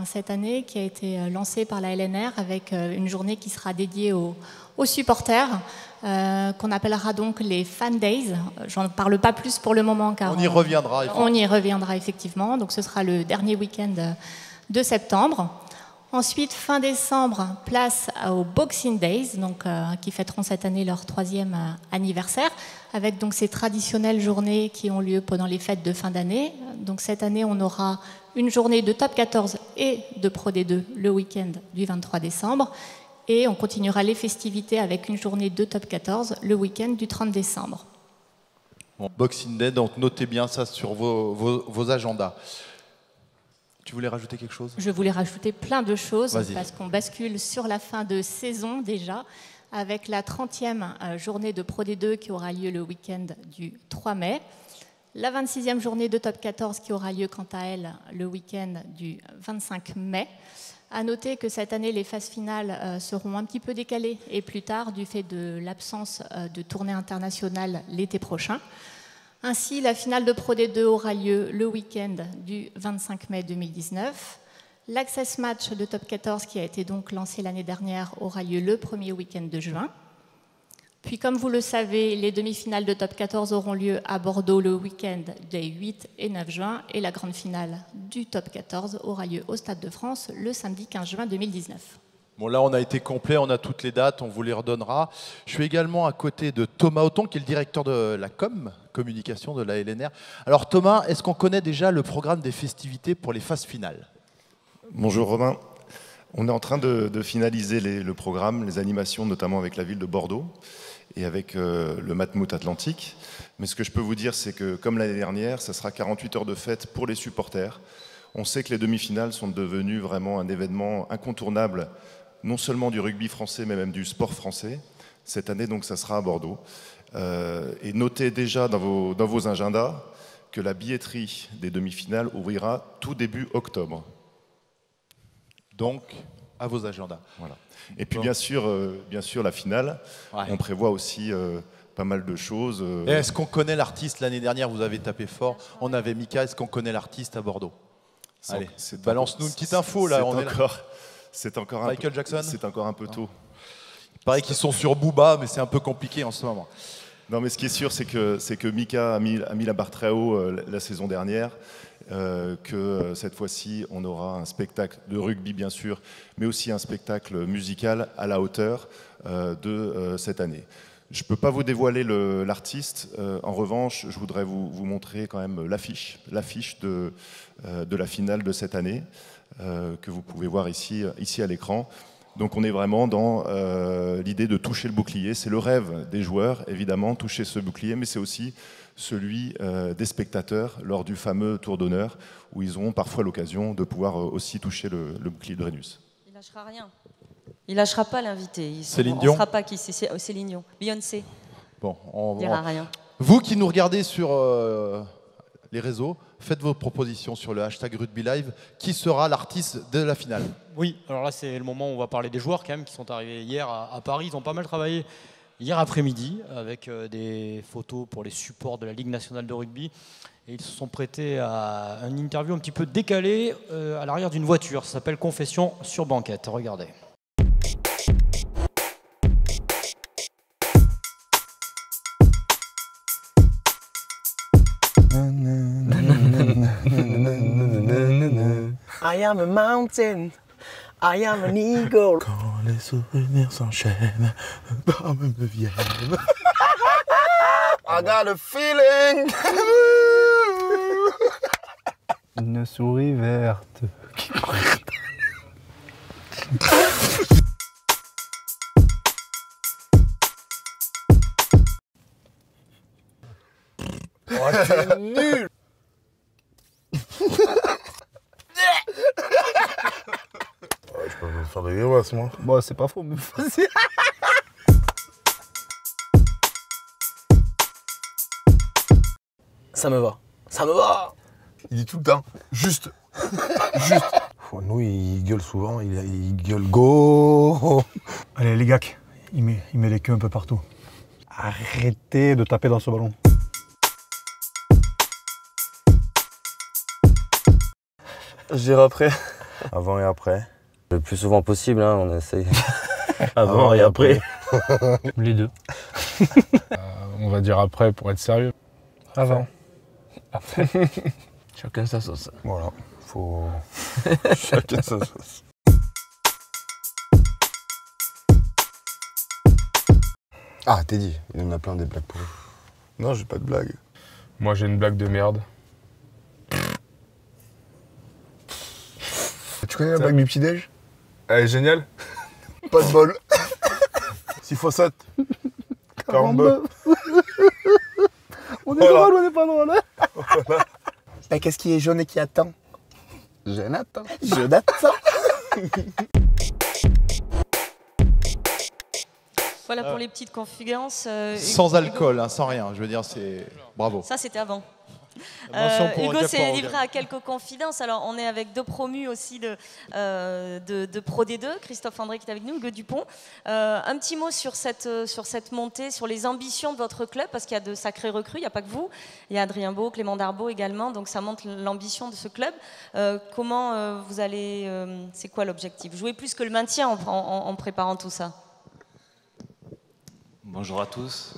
cette année qui a été lancée par la LNR avec une journée qui sera dédiée aux supporters, qu'on appellera donc les Fan Days. J'en parle pas plus pour le moment car on y reviendra. On y reviendra effectivement. Donc ce sera le dernier week-end de septembre. Ensuite, fin décembre, place aux Boxing Days, donc, qui fêteront cette année leur 3e anniversaire, avec donc ces traditionnelles journées qui ont lieu pendant les fêtes de fin d'année. Donc cette année, on aura une journée de Top 14 et de Pro D2 le week-end du 23 décembre. Et on continuera les festivités avec une journée de Top 14 le week-end du 30 décembre. Bon, Boxing Day, donc notez bien ça sur vos agendas. Tu voulais rajouter quelque chose? Je voulais rajouter plein de choses Vas-y. parce qu'on bascule sur la fin de saison déjà avec la 30e journée de Pro D2 qui aura lieu le week-end du 3 mai. La 26e journée de Top 14 qui aura lieu quant à elle le week-end du 25 mai. À noter que cette année, les phases finales seront un petit peu décalées et plus tard du fait de l'absence de tournée internationale l'été prochain. Ainsi, la finale de Pro D2 aura lieu le week-end du 25 mai 2019. L'Access Match de Top 14, qui a été donc lancé l'année dernière, aura lieu le premier week-end de juin. Puis, comme vous le savez, les demi-finales de Top 14 auront lieu à Bordeaux le week-end des 8 et 9 juin. Et la grande finale du Top 14 aura lieu au Stade de France le samedi 15 juin 2019. Bon, là, on a été complet, on a toutes les dates, on vous les redonnera. Je suis également à côté de Thomas Auton, qui est le directeur de la communication de la LNR. Alors Thomas, est-ce qu'on connaît déjà le programme des festivités pour les phases finales? Bonjour Romain. On est en train de finaliser le programme, les animations, notamment avec la ville de Bordeaux et avec le Matmouth Atlantique. Mais ce que je peux vous dire, c'est que comme l'année dernière, ça sera 48 heures de fête pour les supporters. On sait que les demi-finales sont devenues vraiment un événement incontournable, non seulement du rugby français, mais même du sport français. Cette année, donc, ça sera à Bordeaux. Et notez déjà dans vos agendas que la billetterie des demi-finales ouvrira tout début octobre. Donc, à vos agendas. Voilà. Et puis, bien sûr, la finale, ouais. On prévoit aussi pas mal de choses. Et est-ce qu'on connaît l'artiste? L'année dernière, vous avez tapé fort. On avait Mika. Est-ce qu'on connaît l'artiste à Bordeaux? Allez, balance-nous une petite info là. C'est encore Michael Jackson. C'est encore un peu tôt. Il paraît qu'ils sont sur Booba, mais c'est un peu compliqué en ce moment. Non, mais ce qui est sûr, c'est que Mika a mis la barre très haut la saison dernière, que cette fois-ci, on aura un spectacle de rugby, bien sûr, mais aussi un spectacle musical à la hauteur de cette année. Je ne peux pas vous dévoiler l'artiste. En revanche, je voudrais vous montrer quand même l'affiche de la finale de cette année, que vous pouvez voir ici à l'écran. Donc on est vraiment dans l'idée de toucher le bouclier. C'est le rêve des joueurs, évidemment, toucher ce bouclier, mais c'est aussi celui des spectateurs lors du fameux tour d'honneur, où ils auront parfois l'occasion de pouvoir aussi toucher le bouclier de Brennus. Il lâchera rien. Il lâchera pas l'invité. Céline Dion. On ne saura pas qui c'est. Céline Dion. Beyoncé. Bon, il dira rien. Vous qui nous regardez sur les réseaux, faites vos propositions sur le hashtag Rugby Live. Qui sera l'artiste de la finale? Oui, alors là c'est le moment où on va parler des joueurs quand même qui sont arrivés hier à Paris. Ils ont pas mal travaillé hier après-midi avec des photos pour les supports de la Ligue nationale de rugby. Et ils se sont prêtés à une interview un petit peu décalée à l'arrière d'une voiture. Ça s'appelle Confession sur banquette. Regardez. I am a mountain, I am an eagle. Quand les souvenirs s'enchaînent, pas me viennent. I got a feeling. Une souris verte qui faire des grimaces, moi. Bon, c'est pas faux, mais vas-y. Ça me va. Ça me va. Il dit tout le temps, juste. Nous, il gueule souvent, il gueule go. Allez, les gars, il met les queues un peu partout. Arrêtez de taper dans ce ballon. Je dirais après. Avant et après. Le plus souvent possible, hein, on essaye. Avant et après. Les deux. On va dire après pour être sérieux. Avant. Après. Chacun sa sauce. Voilà, faut... Chacun sa sauce. Ah, Teddy, il en a plein des blagues pour eux. Non, j'ai pas de blague. Moi j'ai une blague de merde. Tu connais la blague du petit-déj? Elle est géniale. Pas de bol. 6 fois 7. 42. On est drôle, on est pas drôle. Hein. Voilà. Ben, qu'est-ce qui est jaune et qui attend? Jonathan. Jonathan. Voilà pour les petites confidences. Sans alcool, hein, sans rien. Je veux dire, c'est... Bravo. Ça, c'était avant. Hugo s'est livré à quelques confidences. Alors, on est avec deux promus aussi de Pro D2. Christophe André qui est avec nous, Hugo Dupont. Un petit mot sur cette montée, sur les ambitions de votre club, parce qu'il y a de sacrés recrues, il n'y a pas que vous. Il y a Adrien Beau, Clément Darbo également, donc ça montre l'ambition de ce club. Comment vous allez... c'est quoi l'objectif? Jouer plus que le maintien en préparant tout ça? Bonjour à tous.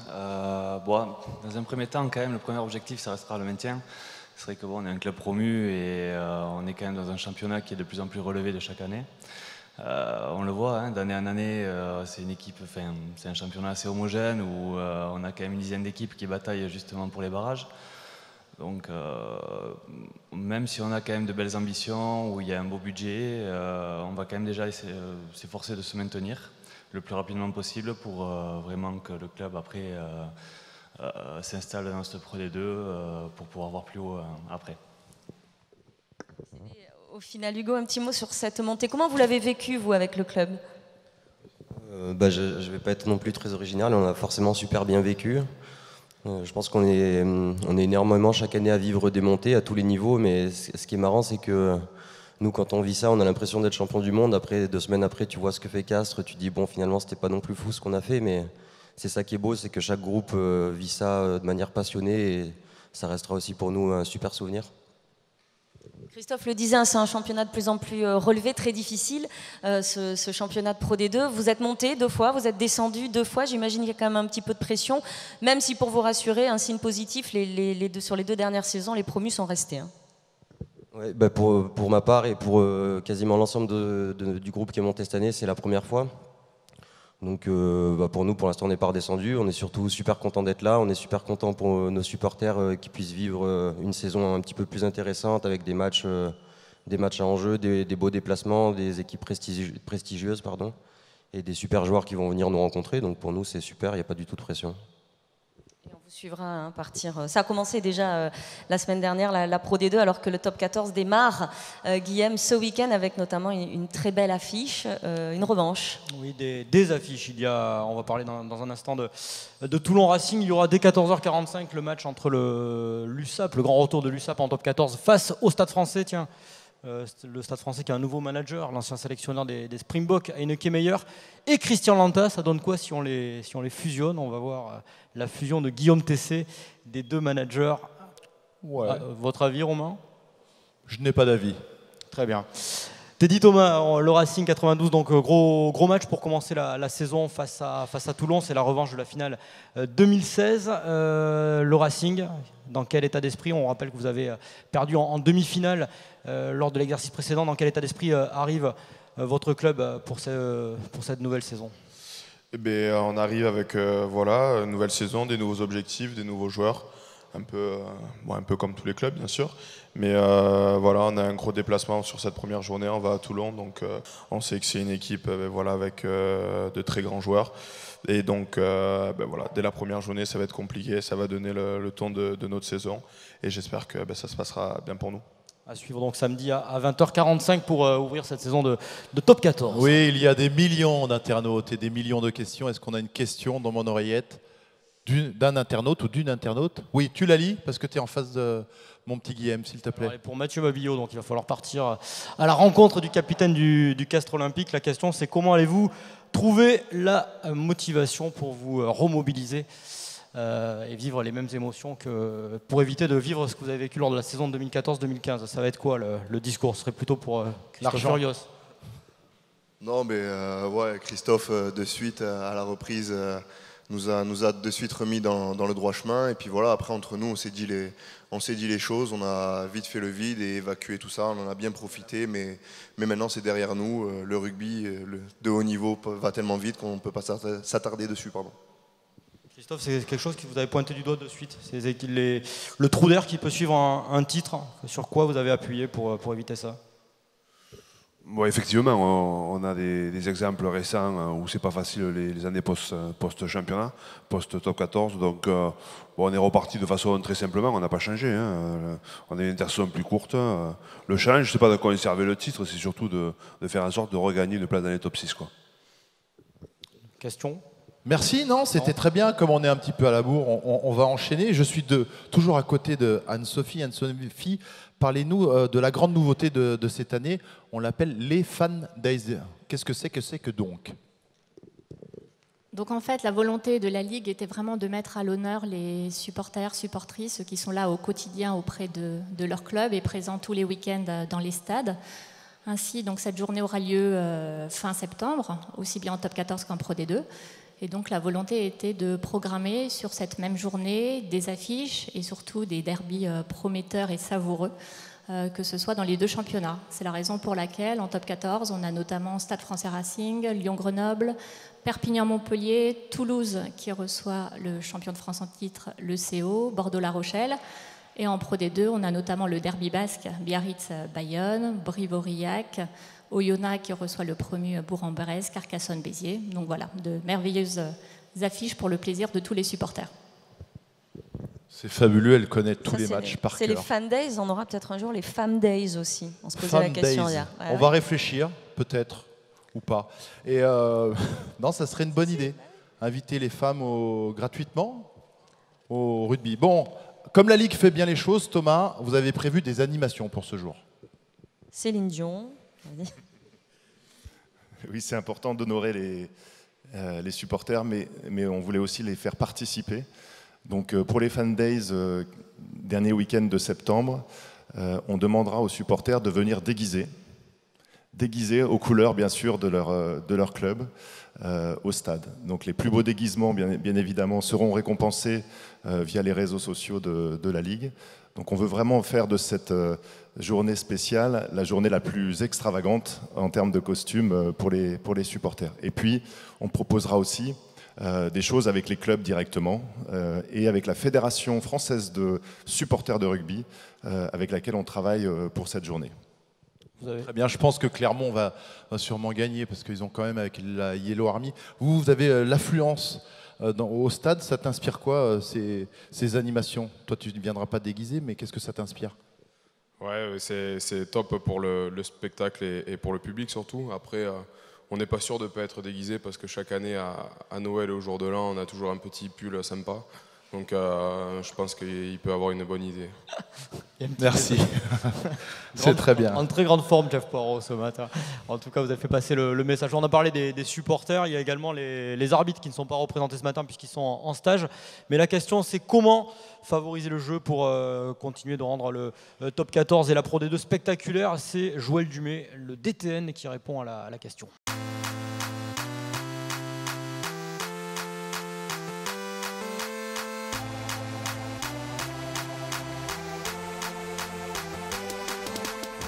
Bon, dans un premier temps, quand même, le premier objectif, ça restera le maintien. C'est vrai que bon, on est un club promu et on est quand même dans un championnat qui est de plus en plus relevé de chaque année. On le voit, hein, d'année en année, c'est une équipe, c'est un championnat assez homogène où on a quand même une dizaine d'équipes qui bataillent justement pour les barrages. Donc, même si on a quand même de belles ambitions, où il y a un beau budget, on va quand même déjà s'efforcer de se maintenir le plus rapidement possible pour vraiment que le club après s'installe dans ce Pro D2 pour pouvoir voir plus haut après. Au final, Hugo, un petit mot sur cette montée. Comment vous l'avez vécu, vous, avec le club? Je ne vais pas être non plus très original, on a forcément super bien vécu. Je pense qu'on est énormément chaque année à vivre des montées à tous les niveaux, mais ce qui est marrant, c'est que nous, quand on vit ça, on a l'impression d'être champion du monde. Après, 2 semaines après, tu vois ce que fait Castres, tu te dis, bon, finalement, c'était pas non plus fou ce qu'on a fait, mais c'est ça qui est beau, c'est que chaque groupe vit ça de manière passionnée et ça restera aussi pour nous un super souvenir. Christophe le disait, c'est un championnat de plus en plus relevé, très difficile, ce championnat de Pro D2. Vous êtes monté 2 fois, vous êtes descendu 2 fois, j'imagine qu'il y a quand même un petit peu de pression, même si pour vous rassurer, un signe positif, sur les 2 dernières saisons, les promus sont restés. Hein. Ouais, pour ma part et pour quasiment l'ensemble du groupe qui est monté cette année, c'est la première fois. Donc pour nous, pour l'instant, on n'est pas redescendu. On est surtout super content d'être là. On est super content pour nos supporters qui puissent vivre une saison un petit peu plus intéressante avec des matchs à enjeu, des beaux déplacements, des équipes prestigieuses, pardon, et des super joueurs qui vont venir nous rencontrer. Donc pour nous, c'est super, il n'y a pas du tout de pression. On vous suivra partir. Ça a commencé déjà la semaine dernière, la Pro D2, alors que le top 14 démarre, Guillaume, ce week-end, avec notamment une très belle affiche, une revanche. Oui, des affiches. On va parler dans un instant de Toulon Racing. Il y aura dès 14h45 le match entre l'USAP, le grand retour de l'USAP en top 14, face au Stade Français. Tiens, le Stade Français qui a un nouveau manager, l'ancien sélectionneur des Springboks, Heineke Meyer, et Christian Lanta. Ça donne quoi si on les fusionne? On va voir la fusion de Guillaume Tessé, des 2 managers. Ouais. Votre avis, Romain? Je n'ai pas d'avis. Très bien. Teddy Thomas, le Racing 92, donc gros match pour commencer la saison face à Toulon. C'est la revanche de la finale 2016. Le Racing, dans quel état d'esprit? On rappelle que vous avez perdu en demi-finale lors de l'exercice précédent. Dans quel état d'esprit arrive votre club pour cette nouvelle saison? On arrive avec une nouvelle saison, des nouveaux objectifs, des nouveaux joueurs. Un peu comme tous les clubs, bien sûr. Mais on a un gros déplacement sur cette première journée. On va à Toulon, donc on sait que c'est une équipe avec de très grands joueurs. Et donc, dès la première journée, ça va être compliqué. Ça va donner le ton de notre saison. Et j'espère que ça se passera bien pour nous. À suivre donc samedi à 20h45 pour ouvrir cette saison de top 14. Oui, il y a des millions d'internautes et des millions de questions. Est-ce qu'on a une question dans mon oreillette d'un internaute ou d'une internaute? Oui, tu la lis parce que tu es en face de mon petit Guillaume, s'il te plaît. Alors, pour Mathieu Mabillot, donc il va falloir partir à la rencontre du capitaine du Castres Olympique. La question, c'est comment allez-vous trouver la motivation pour vous remobiliser et vivre les mêmes émotions que pour éviter de vivre ce que vous avez vécu lors de la saison 2014-2015. Ça va être quoi le discours? Ce serait plutôt pour Christophe Furios. Non, mais ouais, Christophe, de suite, à la reprise, nous a de suite remis dans le droit chemin. Et puis voilà, après, entre nous, on s'est dit les choses, on a vite fait le vide et évacué tout ça. On en a bien profité, mais maintenant, c'est derrière nous. Le rugby de haut niveau va tellement vite qu'on ne peut pas s'attarder dessus. Pardon. Christophe, c'est quelque chose que vous avez pointé du doigt de suite. C'est le trou d'air qui peut suivre un titre. Sur quoi vous avez appuyé pour éviter ça? Bon, effectivement, on a des exemples récents où c'est pas facile les années post-championnat, post-top 14. Donc, bon, on est reparti de façon très simplement, on n'a pas changé. Hein. On a une intersaison plus courte. Le challenge, c'est pas de conserver le titre, c'est surtout de faire en sorte de regagner une place dans les top 6. Quoi. Question? Merci, non, c'était très bien. Comme on est un petit peu à la bourre, on va enchaîner. Je suis toujours à côté de Anne-Sophie. Anne-Sophie, parlez-nous de la grande nouveauté de cette année. On l'appelle les Fan Days. Qu'est-ce que c'est que donc? Donc en fait, la volonté de la Ligue était vraiment de mettre à l'honneur les supporters, supportrices qui sont là au quotidien auprès de leur club et présents tous les week-ends dans les stades. Ainsi, donc, cette journée aura lieu fin septembre, aussi bien en top 14 qu'en Pro D2. Et donc la volonté était de programmer sur cette même journée des affiches et surtout des derbys prometteurs et savoureux, que ce soit dans les deux championnats. C'est la raison pour laquelle en top 14, on a notamment Stade Français Racing, Lyon-Grenoble, Perpignan-Montpellier, Toulouse qui reçoit le champion de France en titre, le CO, Bordeaux-La Rochelle. Et en Pro D2, on a notamment le derby basque, Biarritz-Bayonne, Brive-Aurillac, Oyonnax qui reçoit le premier Bourg-en-Bresse, Carcassonne-Béziers. Donc voilà, de merveilleuses affiches pour le plaisir de tous les supporters. C'est fabuleux, elle connaît tous les matchs par cœur. C'est les Fan Days, on aura peut-être un jour les Fam Days aussi. On se posait la question hier. Ouais, on va réfléchir, peut-être, ou pas. Et non, ça serait une bonne idée. Inviter les femmes gratuitement au rugby. Bon, comme la Ligue fait bien les choses, Thomas, vous avez prévu des animations pour ce jour. Céline Dion. Oui, c'est important d'honorer les supporters, mais on voulait aussi les faire participer. Donc pour les Fan Days, dernier week-end de septembre, on demandera aux supporters de venir déguisés aux couleurs bien sûr de leur club au stade. Donc les plus beaux déguisements bien évidemment seront récompensés via les réseaux sociaux de la Ligue. Donc on veut vraiment faire de cette journée spéciale la journée la plus extravagante en termes de costumes pour les supporters. Et puis on proposera aussi des choses avec les clubs directement et avec la Fédération française de supporters de rugby avec laquelle on travaille pour cette journée. Très bien, je pense que Clermont va sûrement gagner parce qu'ils ont quand même avec la Yellow Army. Vous avez l'affluence au stade, ça t'inspire quoi ces animations? Toi tu ne viendras pas déguisé, mais qu'est-ce que ça t'inspire? Ouais, c'est top pour le spectacle et pour le public surtout. Après, on n'est pas sûr de ne pas être déguisé parce que chaque année à Noël et au jour de l'an, on a toujours un petit pull sympa. Donc je pense qu'il peut avoir une bonne idée. Merci. C'est très bien. En très grande forme, Jeff Poirot, ce matin. En tout cas, vous avez fait passer le message. On a parlé des supporters. Il y a également les arbitres qui ne sont pas représentés ce matin puisqu'ils sont en stage. Mais la question, c'est comment favoriser le jeu pour continuer de rendre le top 14 et la Pro D2 spectaculaire. C'est Joël Dumais, le DTN, qui répond à la question.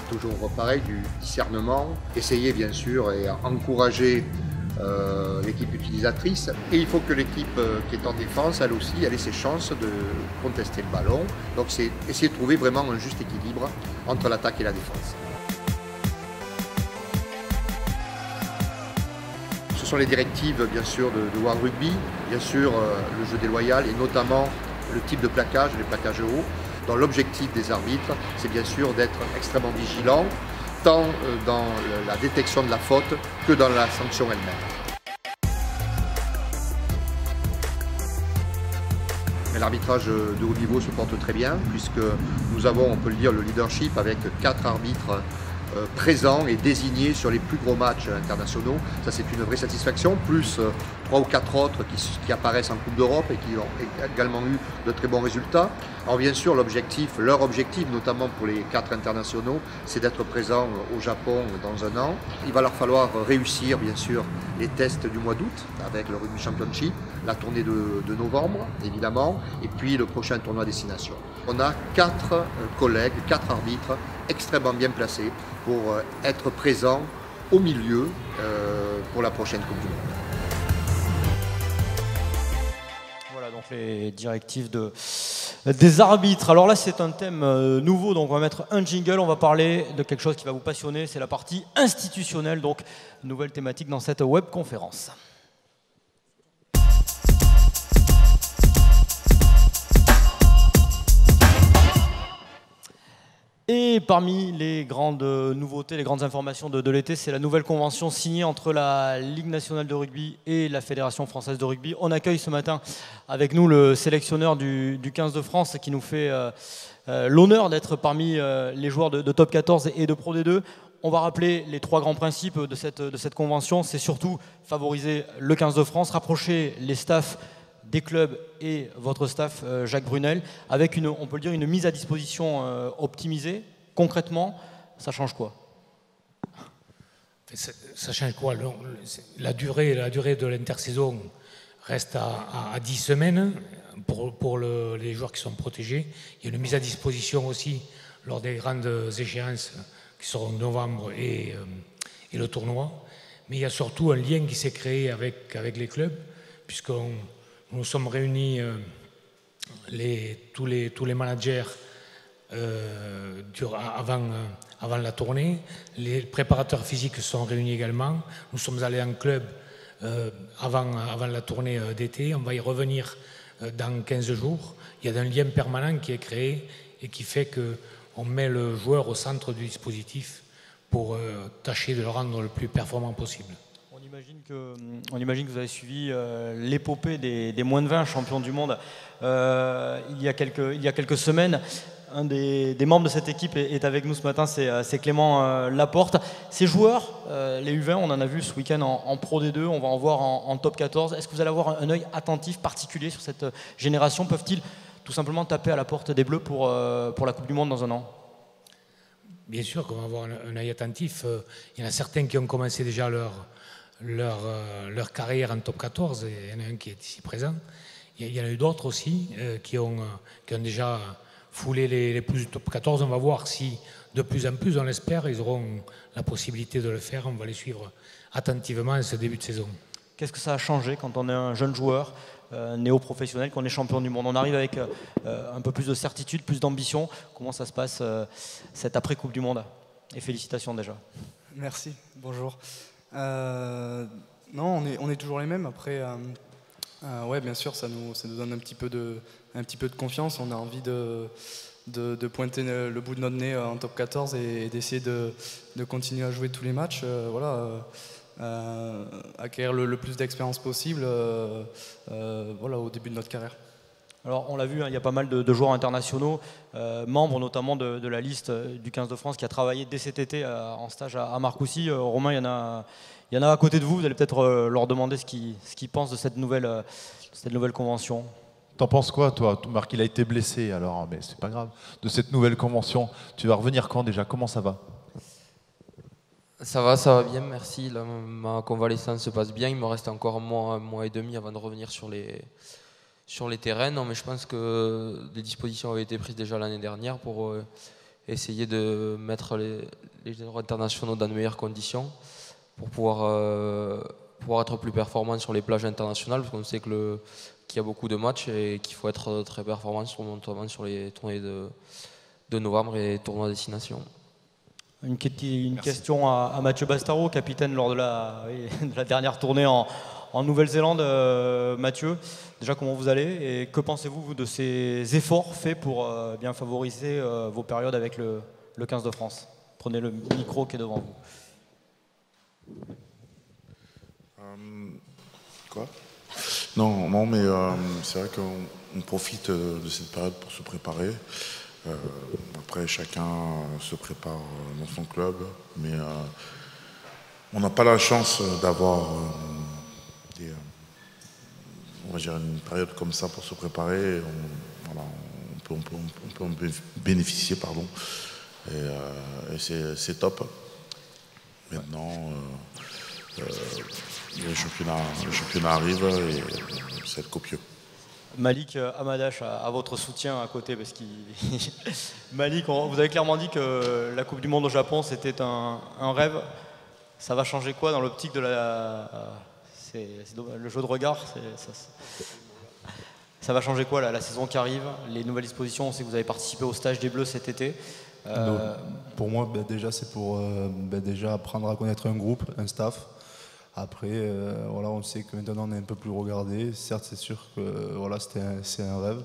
Toujours pareil, du discernement, essayer bien sûr et encourager l'équipe utilisatrice. Et il faut que l'équipe qui est en défense, elle aussi, elle ait ses chances de contester le ballon. Donc c'est essayer de trouver vraiment un juste équilibre entre l'attaque et la défense. Ce sont les directives bien sûr de World Rugby, bien sûr le jeu déloyal et notamment le type de plaquage, les plaquages hauts. dont l'objectif des arbitres, c'est bien sûr d'être extrêmement vigilant, tant dans la détection de la faute que dans la sanction elle-même. Mais l'arbitrage de haut niveau se porte très bien, puisque nous avons, on peut le dire, le leadership avec 4 arbitres présents et désignés sur les plus gros matchs internationaux. Ça, c'est une vraie satisfaction, plus 3 ou 4 autres qui apparaissent en Coupe d'Europe et qui ont également eu de très bons résultats. Alors bien sûr, leur objectif, notamment pour les 4 internationaux, c'est d'être présents au Japon dans un an. Il va leur falloir réussir, bien sûr, les tests du mois d'août avec le Rugby Championship, la tournée de novembre, évidemment, et puis le prochain tournoi destination. On a 4 collègues, 4 arbitres extrêmement bien placés pour être présents au milieu pour la prochaine Coupe du Monde. Voilà donc les directives des arbitres. Alors là c'est un thème nouveau, donc on va mettre un jingle, on va parler de quelque chose qui va vous passionner, c'est la partie institutionnelle, donc nouvelle thématique dans cette webconférence. Et parmi les grandes nouveautés, les grandes informations de l'été, c'est la nouvelle convention signée entre la Ligue nationale de rugby et la Fédération française de rugby. On accueille ce matin avec nous le sélectionneur du 15 de France qui nous fait l'honneur d'être parmi les joueurs de Top 14 et de Pro D2. On va rappeler les 3 grands principes de cette convention. C'est surtout favoriser le 15 de France, rapprocher les staffs des clubs et votre staff, Jacques Brunel, avec on peut le dire, une mise à disposition optimisée. Concrètement, ça change quoi? Ça change quoi? La durée de l'intersaison reste à 10 semaines pour les joueurs qui sont protégés. Il y a une mise à disposition aussi lors des grandes échéances qui seront novembre et le tournoi. Mais il y a surtout un lien qui s'est créé avec les clubs, puisqu'on nous sommes réunis tous les managers avant la tournée. Les préparateurs physiques sont réunis également. Nous sommes allés en club avant la tournée d'été. On va y revenir dans 15 jours. Il y a un lien permanent qui est créé et qui fait qu'on met le joueur au centre du dispositif pour tâcher de le rendre le plus performant possible. On imagine que vous avez suivi l'épopée des moins de 20 champions du monde il y a quelques semaines. Un des membres de cette équipe est avec nous ce matin, c'est Clément Laporte. Ces joueurs, les U20, on en a vu ce week-end en Pro D2, on va en voir en Top 14. Est-ce que vous allez avoir un œil attentif particulier sur cette génération? Peuvent-ils tout simplement taper à la porte des Bleus pour la Coupe du Monde dans un an? Bien sûr qu'on va avoir un œil attentif. Il y en a certains qui ont commencé déjà leur carrière en Top 14, et il y en a un qui est ici présent. Il y en a eu d'autres aussi qui ont déjà foulé les plus du Top 14. On va voir si de plus en plus, on l'espère, ils auront la possibilité de le faire. On va les suivre attentivement à ce début de saison. Qu'est-ce que ça a changé quand on est un jeune joueur néo-professionnel, qu'on est champion du monde? On arrive avec un peu plus de certitude, plus d'ambition. Comment ça se passe cette après-Coupe du Monde? Et félicitations déjà. Merci, bonjour. Non, on est toujours les mêmes. Après, ouais, bien sûr, ça nous donne un petit peu de confiance. On a envie de pointer le bout de notre nez en Top 14 et d'essayer de continuer à jouer tous les matchs. Voilà, acquérir le plus d'expérience possible voilà, au début de notre carrière. Alors on l'a vu, hein, il y a pas mal de joueurs internationaux, membres notamment de la liste du 15 de France qui a travaillé dès cet été en stage à Marcoussis. Romain, il y en a à côté de vous, vous allez peut-être leur demander ce qu'ils pensent de cette nouvelle convention. T'en penses quoi, toi? Marc, il a été blessé, alors, mais c'est pas grave. De cette nouvelle convention, tu vas revenir quand déjà? Comment ça va? Ça va bien, merci. Là, ma convalescence se passe bien. Il me reste encore un mois et demi avant de revenir sur les terrains. Non, mais je pense que des dispositions avaient été prises déjà l'année dernière pour essayer de mettre les joueurs internationaux dans de meilleures conditions pour pouvoir être plus performants sur les plages internationales, parce qu'on sait qu'il y a beaucoup de matchs et qu'il faut être très performant, notamment sur les tournées de novembre et les tournois à destination. Une question à Mathieu Bastaro, capitaine lors de la dernière tournée en en Nouvelle-Zélande. Mathieu, déjà comment vous allez et que pensez-vous vous, de ces efforts faits pour bien favoriser vos périodes avec le 15 de France? Prenez le micro qui est devant vous. Quoi? Non, mais c'est vrai qu'on profite de cette période pour se préparer. Après, chacun se prépare dans son club, mais on n'a pas la chance d'avoir on va dire une période comme ça pour se préparer. On peut en bénéficier, pardon. Et c'est top. Maintenant, le championnat arrive et c'est copieux. Malik Amadash à votre soutien à côté parce qu'il Malik, vous avez clairement dit que la Coupe du Monde au Japon c'était un rêve. Ça va changer quoi dans l'optique de le jeu de regard? Ça va changer quoi la saison qui arrive, les nouvelles dispositions? On sait que vous avez participé au stage des Bleus cet été. Pour moi, déjà, c'est pour déjà apprendre à connaître un groupe, un staff. Après, voilà, on sait que maintenant on est un peu plus regardé. Certes, c'est sûr que voilà, c'est un rêve.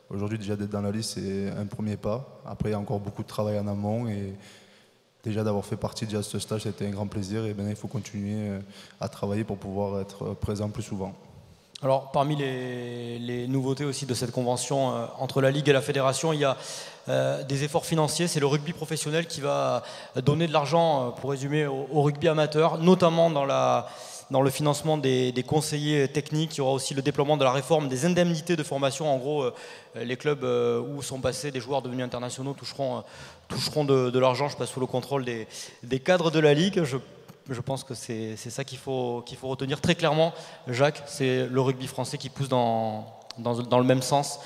Aujourd'hui, déjà d'être dans la liste, c'est un premier pas. Après, il y a encore beaucoup de travail en amont. Et déjà d'avoir fait partie de ce stage, c'était un grand plaisir. Et maintenant, il faut continuer à travailler pour pouvoir être présent plus souvent. Alors, parmi les nouveautés aussi de cette convention entre la Ligue et la Fédération, il y a des efforts financiers. C'est le rugby professionnel qui va donner de l'argent, pour résumer, au rugby amateur, notamment dans le financement des conseillers techniques. Il y aura aussi le déploiement de la réforme des indemnités de formation. En gros, les clubs où sont passés des joueurs devenus internationaux toucheront de l'argent, je passe sous le contrôle des cadres de la Ligue. Je pense que c'est ça qu'il faut retenir très clairement, Jacques. C'est le rugby français qui pousse dans le même sens.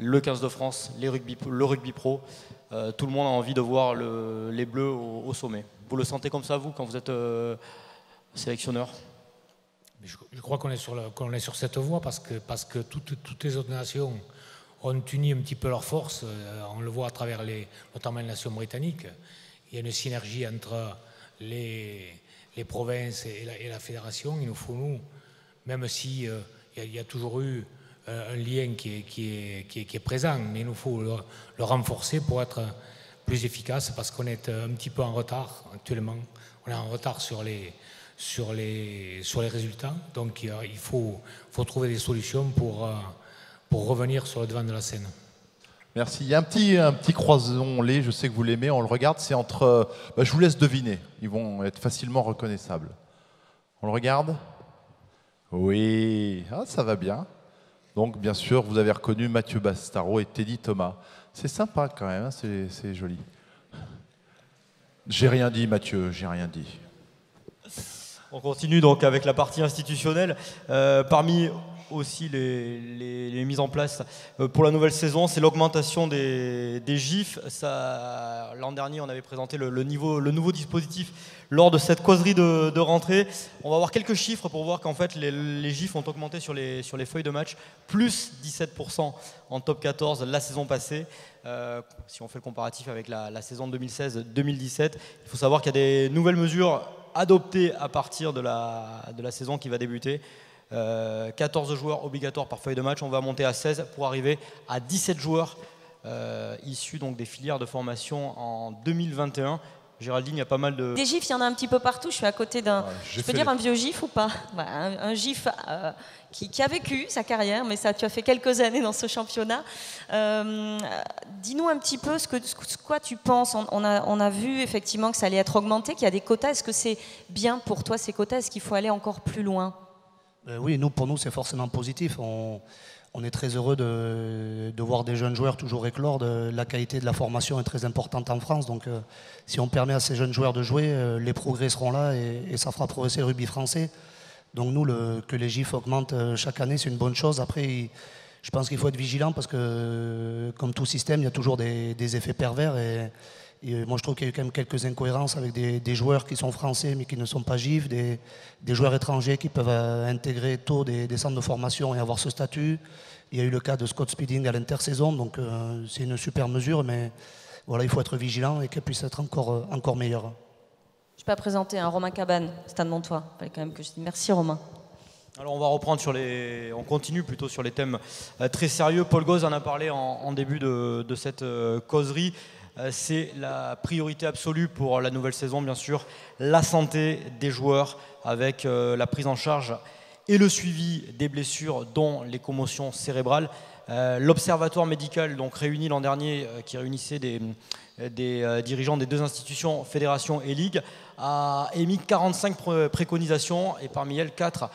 Le 15 de France, le rugby pro. Tout le monde a envie de voir les Bleus au sommet. Vous le sentez comme ça, vous, quand vous êtes sélectionneur? Je crois qu'on est sur cette voie parce que toutes les autres nations ont uni un petit peu leurs forces. On le voit à travers notamment les nations britanniques. Il y a une synergie entre les provinces et la fédération. Il nous faut, nous, même si il y a toujours eu un lien qui est présent, mais il nous faut le renforcer pour être plus efficace parce qu'on est un petit peu en retard actuellement. On est en retard sur les résultats, donc il faut trouver des solutions pour revenir sur le devant de la scène. Merci. Il y a un petit croisson-lait, je sais que vous l'aimez, on le regarde, c'est entre... je vous laisse deviner, ils vont être facilement reconnaissables. On le regarde? Oui, ça va bien. Donc bien sûr, vous avez reconnu Mathieu Bastaro et Teddy Thomas. C'est sympa quand même, c'est joli. J'ai rien dit Mathieu, j'ai rien dit. On continue donc avec la partie institutionnelle. Parmi aussi les mises en place pour la nouvelle saison, c'est l'augmentation des GIF. L'an dernier, on avait présenté le nouveau dispositif lors de cette causerie de rentrée. On va avoir quelques chiffres pour voir qu'en fait les GIF ont augmenté sur les feuilles de match, plus 17% en top 14 la saison passée. Si on fait le comparatif avec la saison 2016-2017, il faut savoir qu'il y a des nouvelles mesures adoptées à partir de la saison qui va débuter. 14 joueurs obligatoires par feuille de match, on va monter à 16 pour arriver à 17 joueurs issus donc des filières de formation en 2021. Géraldine, il y a pas mal de... Des gifs, il y en a un petit peu partout. Je suis à côté d'un... je peux dire un vieux gif ou pas? Un gif qui a vécu sa carrière, mais ça, tu as fait quelques années dans ce championnat. Dis-nous un petit peu quoi tu penses. On a vu effectivement que ça allait être augmenté, qu'il y a des quotas. Est-ce que c'est bien pour toi ces quotas? Est-ce qu'il faut aller encore plus loin? Oui, pour nous, c'est forcément positif. On est très heureux de voir des jeunes joueurs toujours éclore. La qualité de la formation est très importante en France. Donc, si on permet à ces jeunes joueurs de jouer, les progrès seront là et ça fera progresser le rugby français. Donc, nous, que les GIF augmentent chaque année, c'est une bonne chose. Après, je pense qu'il faut être vigilant parce que, comme tout système, il y a toujours des effets pervers. Et moi, je trouve qu'il y a eu quand même quelques incohérences avec des joueurs qui sont français mais qui ne sont pas GIF, des joueurs étrangers qui peuvent intégrer tôt des centres de formation et avoir ce statut. Il y a eu le cas de Scott Speeding à l'intersaison, donc c'est une super mesure, mais voilà, il faut être vigilant et qu'elle puisse être encore meilleure. Je peux présenter Romain Cabane, Stade Montois. Il fallait quand même que je dise merci Romain. Alors on va reprendre on continue plutôt sur les thèmes très sérieux. Paul Gauze en a parlé en début de cette causerie. C'est la priorité absolue pour la nouvelle saison, bien sûr, la santé des joueurs avec la prise en charge et le suivi des blessures, dont les commotions cérébrales. L'observatoire médical donc réuni l'an dernier, qui réunissait des dirigeants des 2 institutions, fédération et ligue, a émis 45 préconisations et parmi elles 4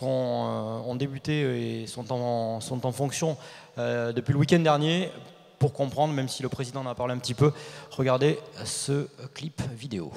ont débuté et sont en fonction depuis le week-end dernier. Pour comprendre, même si le président en a parlé un petit peu, regardez ce clip vidéo.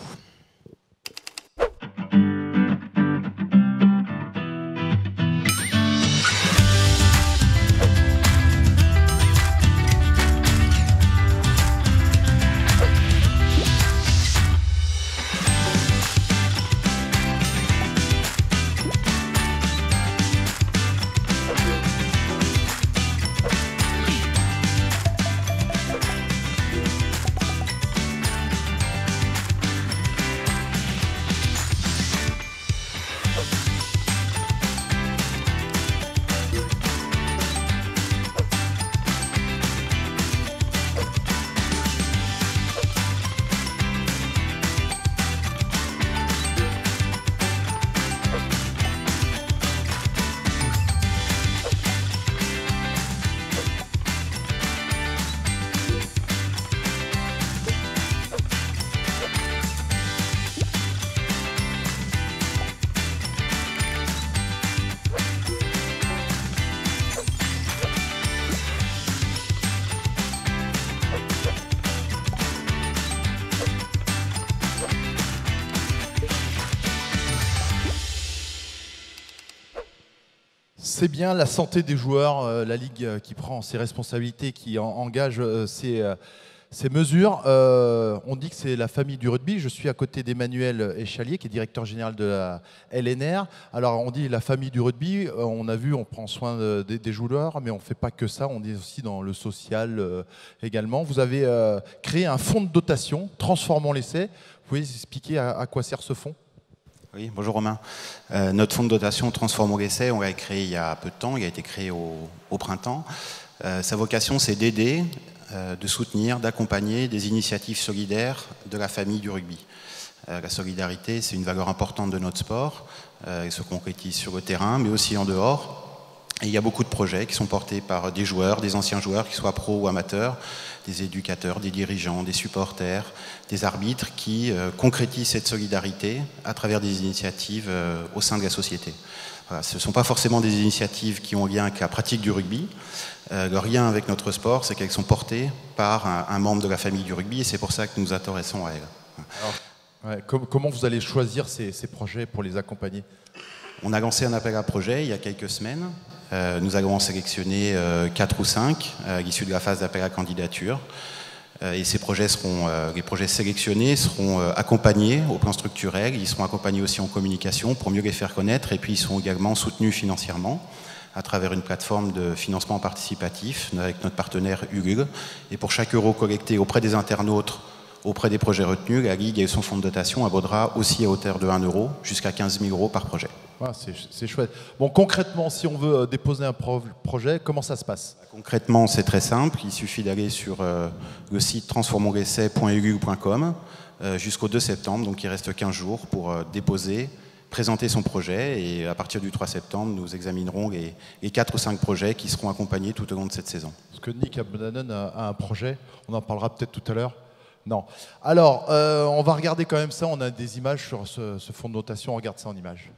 C'est bien la santé des joueurs, la Ligue qui prend ses responsabilités, qui engage ces mesures. On dit que c'est la famille du rugby. Je suis à côté d'Emmanuel Échalier, qui est directeur général de la LNR. Alors on dit la famille du rugby, on a vu, on prend soin des joueurs, mais on ne fait pas que ça, on est aussi dans le social également. Vous avez créé un fonds de dotation, Transformons l'essai. Vous pouvez expliquer à quoi sert ce fonds ? Oui, bonjour Romain. Notre fonds de dotation Transformons l'essai, on l'a créé il y a peu de temps, il a été créé au printemps. Sa vocation, c'est d'aider, de soutenir, d'accompagner des initiatives solidaires de la famille du rugby. La solidarité, c'est une valeur importante de notre sport. Elle se concrétise sur le terrain, mais aussi en dehors. Et il y a beaucoup de projets qui sont portés par des joueurs, des anciens joueurs, qu'ils soient pros ou amateurs, des éducateurs, des dirigeants, des supporters, des arbitres qui concrétisent cette solidarité à travers des initiatives au sein de la société. Voilà, ce ne sont pas forcément des initiatives qui ont lien avec la pratique du rugby. Le lien avec notre sport, c'est qu'elles sont portées par un membre de la famille du rugby et c'est pour ça que nous nous intéressons à elles. Alors, comment vous allez choisir ces projets pour les accompagner ? On a lancé un appel à projets il y a quelques semaines. Nous allons sélectionner 4 ou 5 à l'issue de la phase d'appel à candidature. Et ces projets les projets sélectionnés seront accompagnés au plan structurel, ils seront accompagnés aussi en communication pour mieux les faire connaître et puis ils seront également soutenus financièrement à travers une plateforme de financement participatif avec notre partenaire ULUL. Et pour chaque euro collecté auprès des internautes, auprès des projets retenus, la Ligue et son fonds de dotation abordera aussi à hauteur de 1 euro jusqu'à 15 000 euros par projet. Ah, c'est chouette. Bon, concrètement, si on veut déposer un projet, comment ça se passe ? Concrètement, c'est très simple. Il suffit d'aller sur le site transformonslessai.ulul.com jusqu'au 2 septembre. Donc, il reste 15 jours pour déposer, présenter son projet. Et à partir du 3 septembre, nous examinerons les 4 ou 5 projets qui seront accompagnés tout au long de cette saison. Parce que Nick Abdanon a un projet. On en parlera peut-être tout à l'heure. Non. Alors, on va regarder quand même ça. On a des images sur ce fonds de dotation. On regarde ça en images.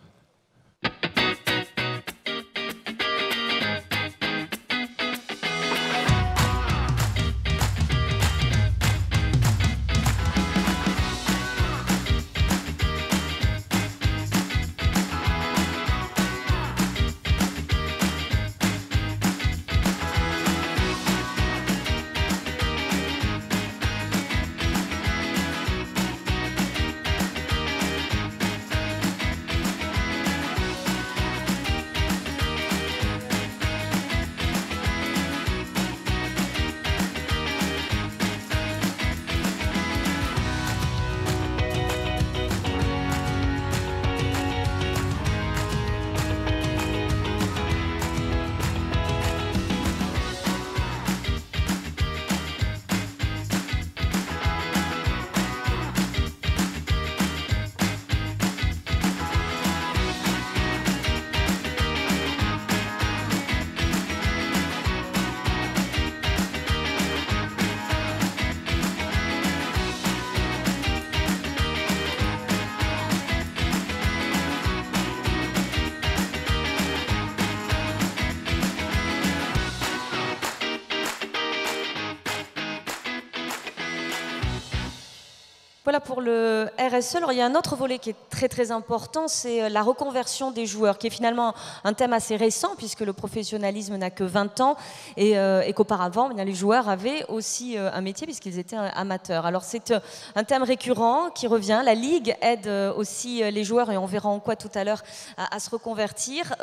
Voilà pour le RSE. Alors, il y a un autre volet qui est très très important, c'est la reconversion des joueurs, qui est finalement un thème assez récent, puisque le professionnalisme n'a que 20 ans, et qu'auparavant, les joueurs avaient aussi un métier, puisqu'ils étaient amateurs. Alors, c'est un thème récurrent qui revient. La Ligue aide aussi les joueurs, et on verra en quoi tout à l'heure, à se reconvertir.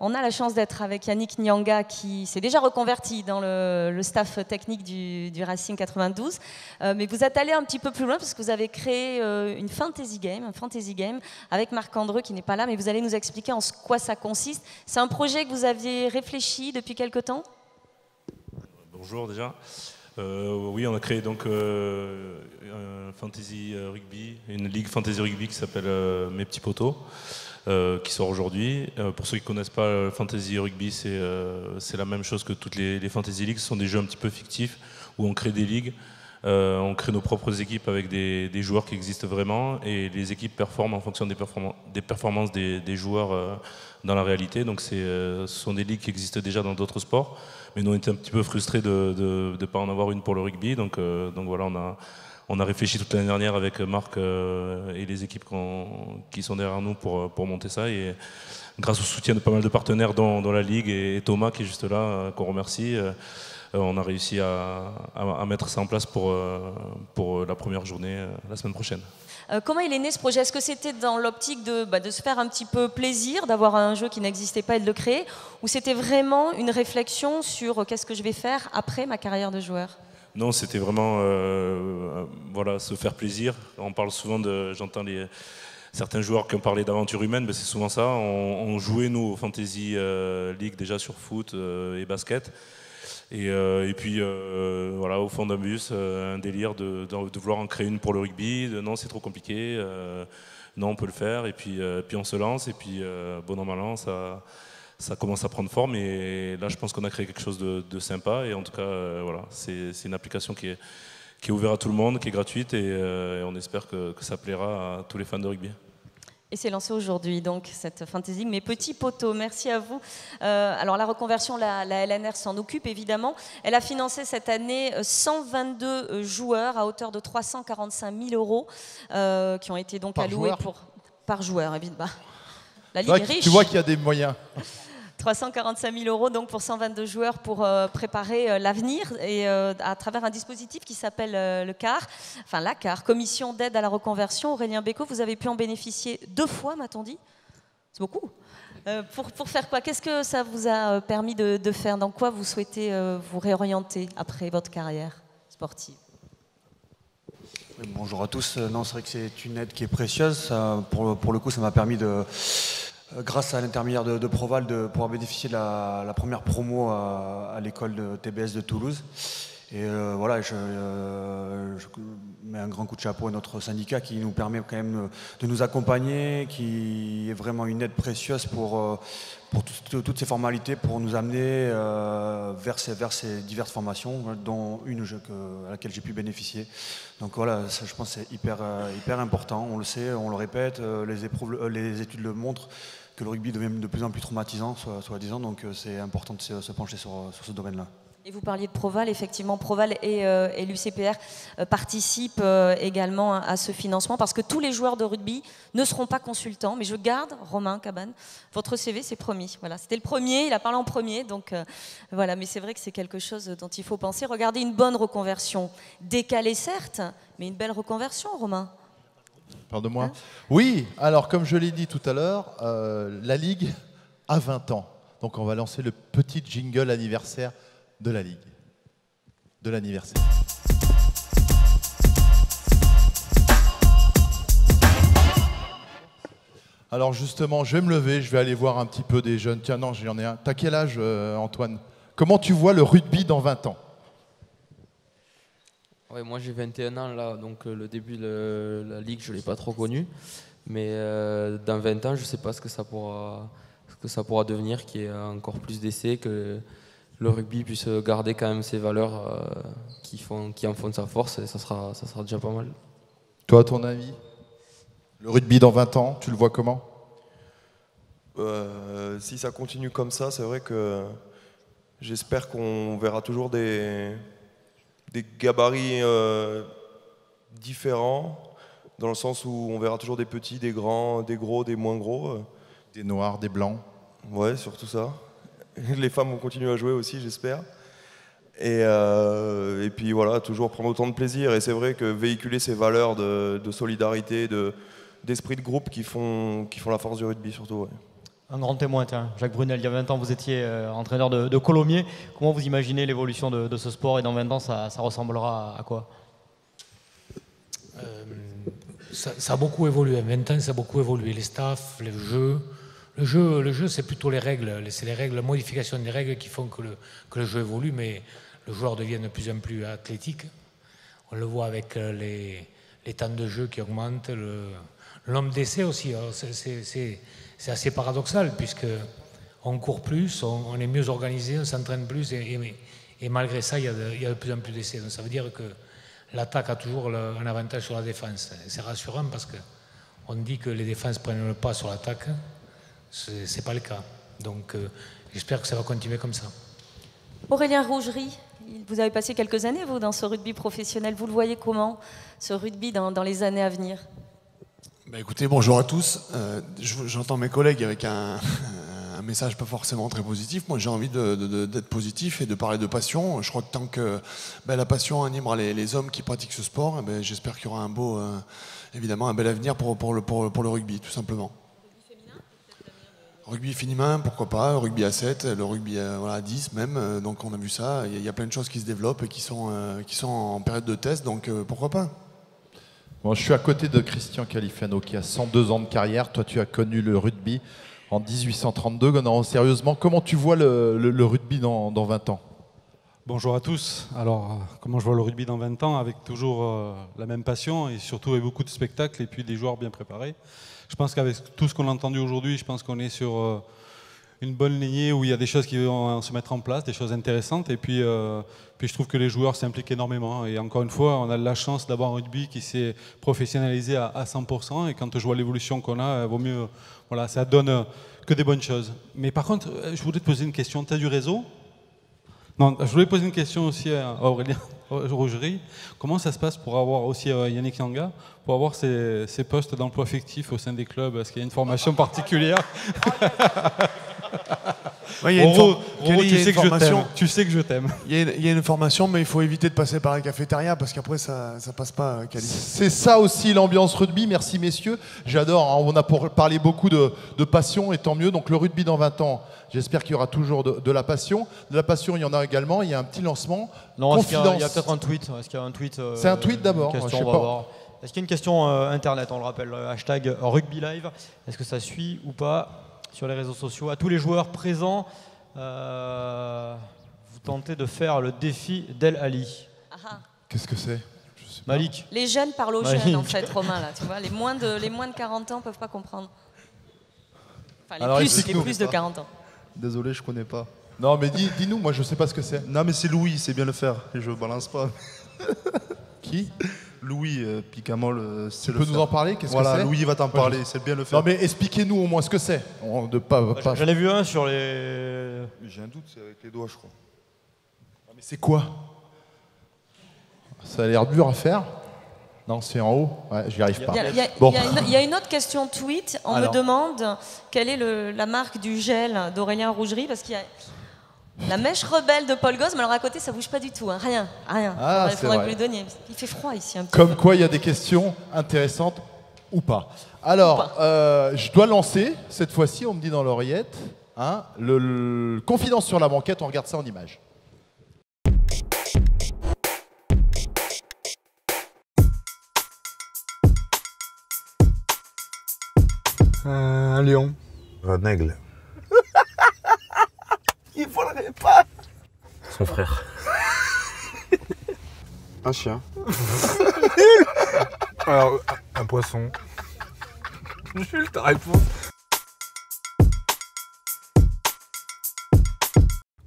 On a la chance d'être avec Yannick Nyanga qui s'est déjà reconverti dans le staff technique du Racing 92. Mais vous êtes allé un petit peu plus loin parce que vous avez créé un fantasy game avec Marc Andreu qui n'est pas là, mais vous allez nous expliquer en quoi ça consiste. C'est un projet que vous aviez réfléchi depuis quelque temps ? Bonjour déjà. Oui, on a créé donc un fantasy rugby, une ligue fantasy rugby qui s'appelle Mes Petits Potos. Qui sort aujourd'hui. Pour ceux qui ne connaissent pas le Fantasy Rugby, c'est la même chose que toutes les Fantasy Leagues. Ce sont des jeux un petit peu fictifs où on crée des ligues, on crée nos propres équipes avec des joueurs qui existent vraiment et les équipes performent en fonction des performances des joueurs dans la réalité. Donc ce sont des ligues qui existent déjà dans d'autres sports, mais nous on était un petit peu frustrés de ne pas en avoir une pour le rugby. Donc voilà, on a réfléchi toute l'année dernière avec Marc et les équipes qui sont derrière nous pour monter ça. Et grâce au soutien de pas mal de partenaires dans la Ligue et Thomas qui est juste là, qu'on remercie, on a réussi à mettre ça en place pour la première journée la semaine prochaine. Comment il est né ce projet ? Est-ce que c'était dans l'optique de se faire un petit peu plaisir, d'avoir un jeu qui n'existait pas et de le créer ? Ou c'était vraiment une réflexion sur qu'est-ce que je vais faire après ma carrière de joueur ? Non, c'était vraiment voilà, se faire plaisir. On parle souvent j'entends certains joueurs qui ont parlé d'aventure humaine, c'est souvent ça. On jouait nous au Fantasy League déjà sur foot et basket. Et puis voilà, au fond d'un bus, un délire de vouloir en créer une pour le rugby. Non, c'est trop compliqué. Non, on peut le faire. Et puis on se lance. Et puis bon an mal an, ça commence à prendre forme et là je pense qu'on a créé quelque chose de sympa et en tout cas voilà, c'est une application qui est ouverte à tout le monde, qui est gratuite et on espère que ça plaira à tous les fans de rugby. Et c'est lancé aujourd'hui, donc, cette Fantasy. Mes petits potos, merci à vous. Alors, la reconversion, la LNR s'en occupe, évidemment. Elle a financé cette année 122 joueurs à hauteur de 345 000 € qui ont été donc alloués par joueur, évidemment. La Ligue est riche. Tu vois qu'il y a des moyens. 345 000 € donc pour 122 joueurs pour préparer l'avenir et à travers un dispositif qui s'appelle le CAR, enfin la CAR, Commission d'aide à la reconversion. Aurélien Bécaud, vous avez pu en bénéficier 2 fois, m'a-t-on dit ? C'est beaucoup. Pour faire quoi ? Qu'est-ce que ça vous a permis de faire ? Dans quoi vous souhaitez vous réorienter après votre carrière sportive ? Bonjour à tous. Non, c'est vrai que c'est une aide qui est précieuse. Ça, pour le coup, ça m'a permis grâce à l'intermédiaire de Proval, de pouvoir bénéficier de la première promo à l'école de TBS de Toulouse. Et voilà, je mets un grand coup de chapeau à notre syndicat qui nous permet quand même de nous accompagner, qui est vraiment une aide précieuse pour toutes ces formalités, pour nous amener vers ces diverses formations, dont une à laquelle j'ai pu bénéficier. Donc voilà, ça, je pense que c'est hyper important. On le sait, on le répète, les études le montrent que le rugby devient de plus en plus traumatisant, soi-disant, donc c'est important de se pencher sur ce domaine-là. Et vous parliez de Proval, effectivement, Proval et l'UCPR participent également à ce financement parce que tous les joueurs de rugby ne seront pas consultants. Mais je garde, Romain Cabane, votre CV, c'est promis. Voilà, c'était le premier, il a parlé en premier, donc voilà. Mais c'est vrai que c'est quelque chose dont il faut penser. Regardez, une bonne reconversion, décalée certes, mais une belle reconversion, Romain. Pardonne-moi. Oui, alors comme je l'ai dit tout à l'heure, la Ligue a 20 ans. Donc on va lancer le petit jingle anniversaire de la Ligue, de l'anniversaire. Alors justement, je vais me lever, je vais aller voir un petit peu des jeunes. Tiens, non, j'en ai un. T'as quel âge, Antoine ? Comment tu vois le rugby dans 20 ans ? Ouais, moi j'ai 21 ans là, donc le début de la Ligue, je ne l'ai pas trop connu. Mais dans 20 ans, je ne sais pas ce que ça pourra devenir, qu'il y ait encore plus d'essais, que le rugby puisse garder quand même ses valeurs qui en font de sa force, et ça sera déjà pas mal. Toi, à ton avis, le rugby dans 20 ans, tu le vois comment ? Si ça continue comme ça, c'est vrai que j'espère qu'on verra toujours des gabarits différent, dans le sens où on verra toujours des petits, des grands, des gros, des moins gros. Des noirs, des blancs. Ouais, surtout ça. Les femmes vont continuer à jouer aussi, j'espère. Et puis voilà, toujours prendre autant de plaisir. Et c'est vrai que véhiculer ces valeurs de solidarité, d'esprit de groupe qui font la force du rugby surtout. Ouais. Un grand témoin, tiens. Jacques Brunel, il y a 20 ans, vous étiez entraîneur de Colomiers. Comment vous imaginez l'évolution de ce sport et dans 20 ans, ça ressemblera à quoi? Ça a beaucoup évolué. En 20 ans, ça a beaucoup évolué. Les staffs, les jeux. Le jeu, c'est plutôt les règles. C'est les règles, la modification des règles qui font que le jeu évolue, mais le joueur devient de plus en plus athlétique. On le voit avec les temps de jeu qui augmentent, le nombre d'essais aussi. C'est assez paradoxal, puisqu'on court plus, on est mieux organisé, on s'entraîne plus, et malgré ça, il y a de plus en plus d'essais. Donc ça veut dire que l'attaque a toujours un avantage sur la défense. C'est rassurant parce qu'on dit que les défenses prennent le pas sur l'attaque. C'est pas le cas. Donc j'espère que ça va continuer comme ça. Aurélien Rougerie, vous avez passé quelques années, vous, dans ce rugby professionnel. Vous le voyez comment, ce rugby dans les années à venir? Bah écoutez, bonjour à tous. J'entends mes collègues avec un message pas forcément très positif. Moi, j'ai envie d'être positif et de parler de passion. Je crois que tant que la passion animera les hommes qui pratiquent ce sport, j'espère qu'il y aura évidemment un bel avenir pour le rugby, tout simplement. Rugby féminin, pourquoi pas, rugby à 7, le rugby à 10 même, donc on a vu ça, il y a plein de choses qui se développent et qui sont en période de test, donc pourquoi pas. Bon, je suis à côté de Christian Califano qui a 102 ans de carrière, toi tu as connu le rugby en 1832, non, sérieusement, comment tu vois le rugby dans 20 ans? Bonjour à tous, alors comment je vois le rugby dans 20 ans, avec toujours la même passion et surtout avec beaucoup de spectacles et puis des joueurs bien préparés. Je pense qu'avec tout ce qu'on a entendu aujourd'hui, je pense qu'on est sur une bonne lignée où il y a des choses qui vont se mettre en place, des choses intéressantes. Et puis je trouve que les joueurs s'impliquent énormément. Et encore une fois, on a la chance d'avoir un rugby qui s'est professionnalisé à 100%. Et quand je vois l'évolution qu'on a, vaut mieux. Voilà, ça donne que des bonnes choses. Mais par contre, je voulais te poser une question. Tu as du réseau? Non, je voulais poser une question aussi à Aurélien Rougerie. Comment ça se passe pour avoir aussi Yannick Nyanga, pour avoir ces postes d'emploi fictifs au sein des clubs? Est-ce qu'il y a une formation particulière? Ouais, tu sais que je t'aime. Il y a une formation, mais il faut éviter de passer par la cafétéria parce qu'après ça passe pas. C'est ça aussi l'ambiance rugby, merci messieurs. J'adore, hein, on a parlé beaucoup de passion et tant mieux. Donc le rugby dans 20 ans, j'espère qu'il y aura toujours de la passion. De la passion, il y en a également, il y a un petit lancement. Non, est-ce qu'il y a peut-être un tweet? Est-ce qu'il y a un tweet? C'est un tweet d'abord, je sais pas. Est-ce qu'il y a une question internet, on le rappelle, hashtag rugby live. Est-ce que ça suit ou pas sur les réseaux sociaux? À tous les joueurs présents, vous tentez de faire le défi d'El Ali. Qu'est-ce que c'est? Malik. Les jeunes parlent aux jeunes, en fait, Romain, là, tu vois. Les moins de 40 ans ne peuvent pas comprendre. Enfin, les plus de 40 ans. Désolé, je connais pas. Non, mais dis-nous, moi je sais pas ce que c'est. Non, mais c'est Louis, c'est bien le faire. Et je balance pas. Qui? Louis Picamol. Tu peux nous en parler? Qu'est-ce que c'est? Louis va t'en parler, c'est bien le faire. Non, mais expliquez-nous au moins ce que c'est. J'en ai vu un sur les. J'ai un doute, c'est avec les doigts, je crois. Mais c'est quoi? Ça a l'air dur à faire. Non, c'est en haut. Ouais, j'y arrive pas. Il y a une autre question tweet. On me demande quelle est la marque du gel d'Aurélien Rougerie, parce qu'il y a la mèche rebelle de Paul Gosse, mais alors à côté ça bouge pas du tout, hein. Rien. Ah, il faudrait que vous lui donniez. Il fait froid ici un petit Comme peu. quoi il y a des questions intéressantes ou pas. Alors, je dois lancer, cette fois-ci, on me dit dans l'oreillette, hein, le confidence sur la banquette, on regarde ça en image. Un lion. Un aigle. Il volerait pas. Son frère. Un chien. Alors, un poisson. Jules, ta réponse.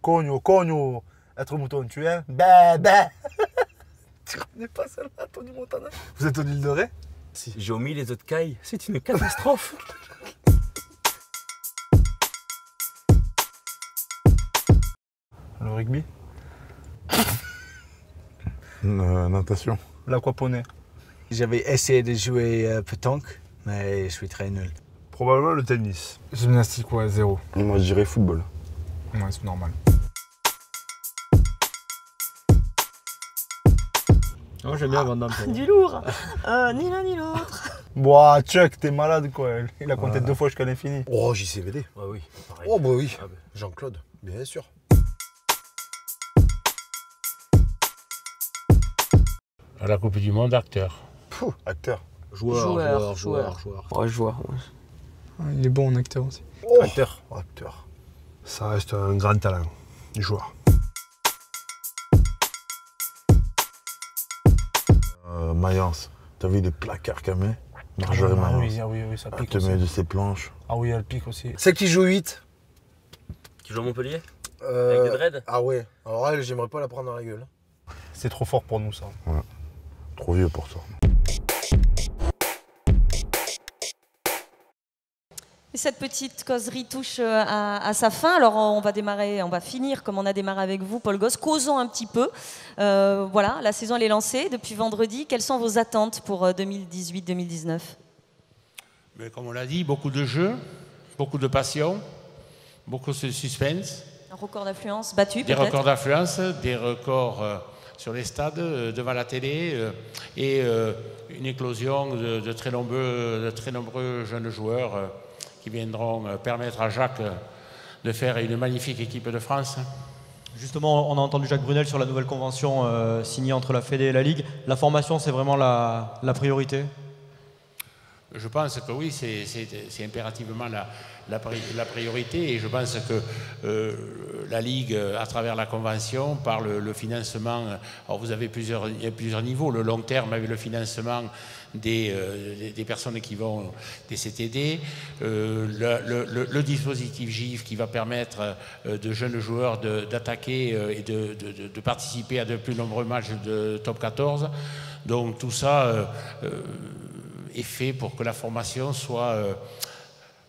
Cogno. Être mouton, tu es. Bah. Tu connais pas celle-là, Tony Montana? Vous êtes au île de Ré? Si. J'ai omis les autres cailles. C'est une catastrophe. Le rugby. Natation. L'aquaponie. J'avais essayé de jouer pétanque, mais je suis très nul. Probablement le tennis. Gymnastique, ouais, 0. Moi, je dirais football. Ouais, c'est normal. Oh, j'aime bien Van Damme. Du lourd. Ni l'un ni l'autre. Boah, Chuck, t'es malade quoi. Il a compté 2 fois jusqu'à l'infini. Oh, JCVD. Ouais, oui, pareil. Oh, bah oui. Jean-Claude, bien sûr. À la Coupe du Monde, acteur. Pouh, acteur. Joueur. Joueur. Ouais, joueur. Ouais. Il est bon en acteur aussi. Oh. Acteur. Acteur. Ça reste un grand talent. Joueur. Mayence, t'as vu les placards qu'elle met? Marjorie Mayence. Oui, ça Elle pique te aussi. met de ses planches. Ah oui, elle pique aussi. C'est qui joue 8? Qui joue à Montpellier Avec des dreads? Ah ouais. Alors elle, j'aimerais pas la prendre dans la gueule. C'est trop fort pour nous, ça. Ouais. Trop vieux pour ça. Et cette petite causerie touche à sa fin. Alors on va finir comme on a démarré avec vous, Paul Gosse. Causons un petit peu. Voilà, la saison elle est lancée depuis vendredi. Quelles sont vos attentes pour 2018-2019? Mais comme on l'a dit, beaucoup de jeux, beaucoup de passion, beaucoup de suspense. Un record d'affluence battu Des peut-être? records d'affluence, des records sur les stades, devant la télé, et une éclosion de très nombreux jeunes joueurs qui viendront permettre à Jacques de faire une magnifique équipe de France. Justement, on a entendu Jacques Brunel sur la nouvelle convention signée entre la Fédé et la Ligue. La formation, c'est vraiment la priorité? Je pense que oui, c'est impérativement la priorité, et je pense que la Ligue, à travers la Convention, par le financement, alors vous avez il y a plusieurs niveaux, le long terme avec le financement des personnes qui vont des CTD, le dispositif GIF qui va permettre de jeunes joueurs d'attaquer et de participer à de plus nombreux matchs de top 14. Donc tout ça est fait pour que la formation soit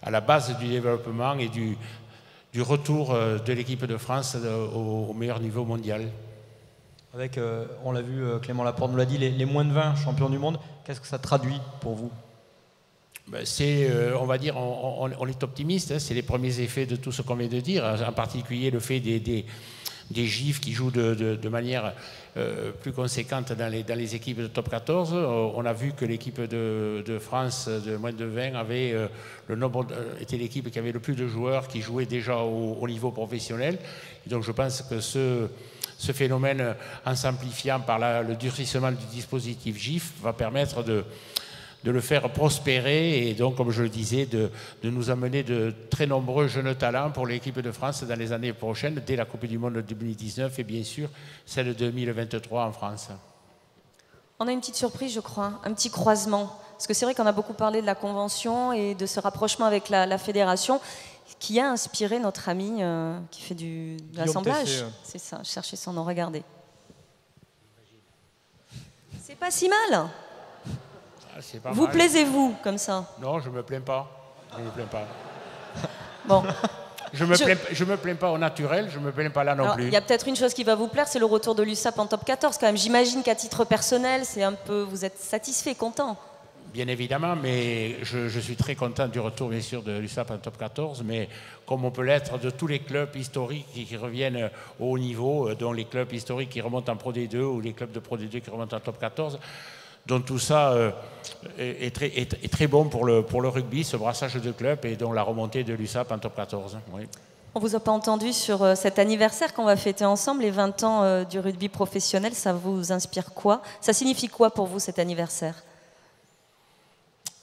à la base du développement et du retour de l'équipe de France au meilleur niveau mondial. Avec, on l'a vu, Clément Laporte nous l'a dit, les moins de 20 champions du monde, qu'est-ce que ça traduit pour vous? Ben on va dire, on est optimiste, hein, c'est les premiers effets de tout ce qu'on vient de dire, en particulier le fait des GIF qui jouent de manière plus conséquente dans les équipes de top 14. On a vu que l'équipe de France de moins de 20 était l'équipe qui avait le plus de joueurs qui jouaient déjà au niveau professionnel. Et donc je pense que ce phénomène, en s'amplifiant par le durcissement du dispositif GIF, va permettre de le faire prospérer et donc, comme je le disais, de nous amener de très nombreux jeunes talents pour l'équipe de France dans les années prochaines, dès la Coupe du Monde de 2019 et bien sûr celle de 2023 en France. On a une petite surprise, je crois, un petit croisement. Parce que c'est vrai qu'on a beaucoup parlé de la Convention et de ce rapprochement avec la Fédération qui a inspiré notre ami qui fait de l'assemblage. C'est ça, je cherchais son nom, regardez. C'est pas si mal. Vous plaisez-vous comme ça? Non, je me plains pas. Je me plains pas. Bon. Je me plains pas au naturel, je me plains pas là non plus. Il y a peut-être une chose qui va vous plaire, c'est le retour de l'USAP en top 14 quand même. J'imagine qu'à titre personnel, vous êtes satisfait, content. Bien évidemment, mais je suis très content du retour, bien sûr, de l'USAP en top 14, mais comme on peut l'être de tous les clubs historiques qui reviennent au haut niveau, dont les clubs historiques qui remontent en Pro D2 ou les clubs de Pro D2 qui remontent en top 14. Donc tout ça est très bon pour le rugby, ce brassage de clubs, et donc la remontée de l'USAP en top 14. Oui. On ne vous a pas entendu sur cet anniversaire qu'on va fêter ensemble, les 20 ans du rugby professionnel. Ça vous inspire quoi? Ça signifie quoi pour vous cet anniversaire?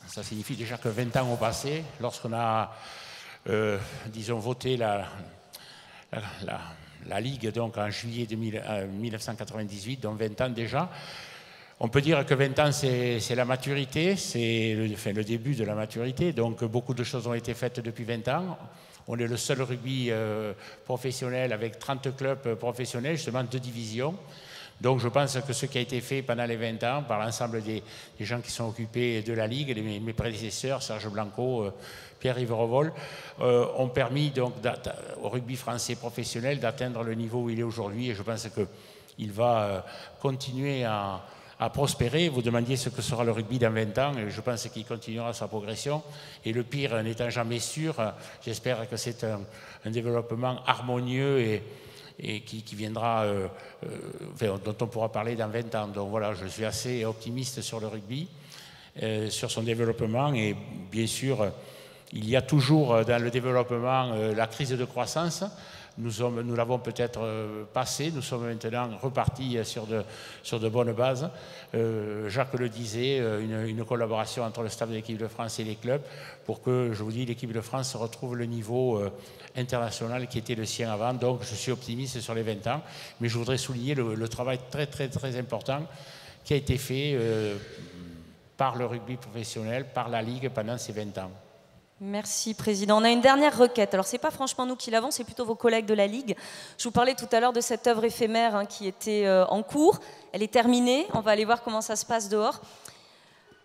Ça signifie déjà que 20 ans ont passé. Lorsqu'on a, disons, voté la Ligue donc, en juillet 1998, donc 20 ans déjà, on peut dire que 20 ans, c'est la maturité, c'est le début de la maturité. Donc beaucoup de choses ont été faites depuis 20 ans. On est le seul rugby professionnel avec 30 clubs professionnels, justement 2 divisions. Donc je pense que ce qui a été fait pendant les 20 ans par l'ensemble des gens qui sont occupés de la Ligue, mes prédécesseurs, Serge Blanco, Pierre-Yves Revol, ont permis donc au rugby français professionnel d'atteindre le niveau où il est aujourd'hui. Et je pense qu'il va continuer à à prospérer. Vous demandiez ce que sera le rugby dans 20 ans, et je pense qu'il continuera sa progression. Et le pire n'étant jamais sûr, j'espère que c'est un développement harmonieux et qui viendra, dont on pourra parler dans 20 ans. Donc voilà, je suis assez optimiste sur le rugby, sur son développement, et bien sûr, il y a toujours dans le développement la crise de croissance. Nous l'avons peut-être passé, nous sommes maintenant repartis sur de bonnes bases. Jacques le disait, une collaboration entre le staff de l'équipe de France et les clubs pour que, je vous dis, l'équipe de France retrouve le niveau international qui était le sien avant. Donc je suis optimiste sur les 20 ans, mais je voudrais souligner le travail très très très important qui a été fait par le rugby professionnel, par la Ligue pendant ces 20 ans. Merci, Président. On a une dernière requête. Alors, ce n'est pas franchement nous qui l'avons, c'est plutôt vos collègues de la Ligue. Je vous parlais tout à l'heure de cette œuvre éphémère qui était en cours. Elle est terminée. On va aller voir comment ça se passe dehors.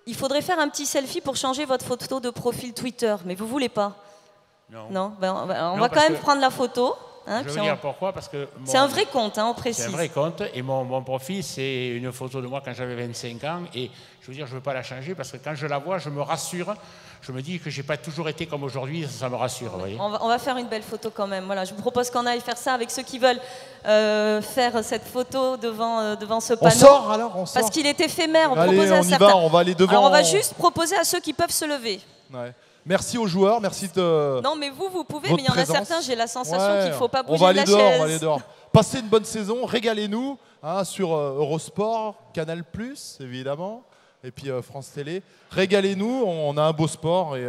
Il faudrait faire un petit selfie pour changer votre photo de profil Twitter. Mais vous ne voulez pas? Non. Non, on va quand même prendre la photo. Je veux dire pourquoi, parce que... C'est un vrai compte, on précise. C'est un vrai compte, et mon profil, c'est une photo de moi quand j'avais 25 ans, et je veux dire, je ne veux pas la changer, parce que quand je la vois, je me rassure, je me dis que je n'ai pas toujours été comme aujourd'hui, ça me rassure, vous voyez. On va faire une belle photo quand même. Voilà, je vous propose qu'on aille faire ça avec ceux qui veulent faire cette photo devant ce panneau. On sort alors, on sort. Parce qu'il est éphémère, Allez, propose à certains. on va aller devant. Alors on va juste proposer à ceux qui peuvent se lever. Ouais. Merci aux joueurs, merci de... Non mais vous pouvez, mais il y en a certains, j'ai la sensation qu'il ne faut pas bouger on va de la aller dehors, chaise. on va aller dehors. Passez une bonne saison, régalez-nous sur Eurosport, Canal+, évidemment, et puis France Télé. Régalez-nous, on a un beau sport et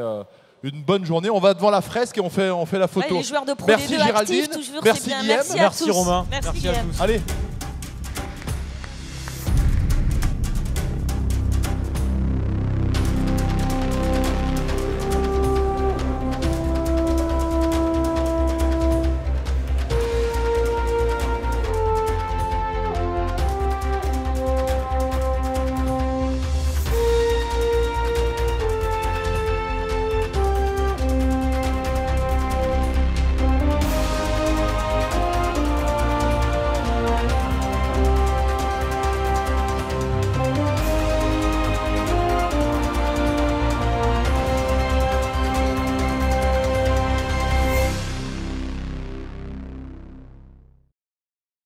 une bonne journée. On va devant la fresque et on fait la photo. Ouais, les joueurs de Pro merci D2 Géraldine, actifs, toujours, merci c'est bien. Guillaume. Merci à tous. Romain, Merci à Guillaume. tous. Allez.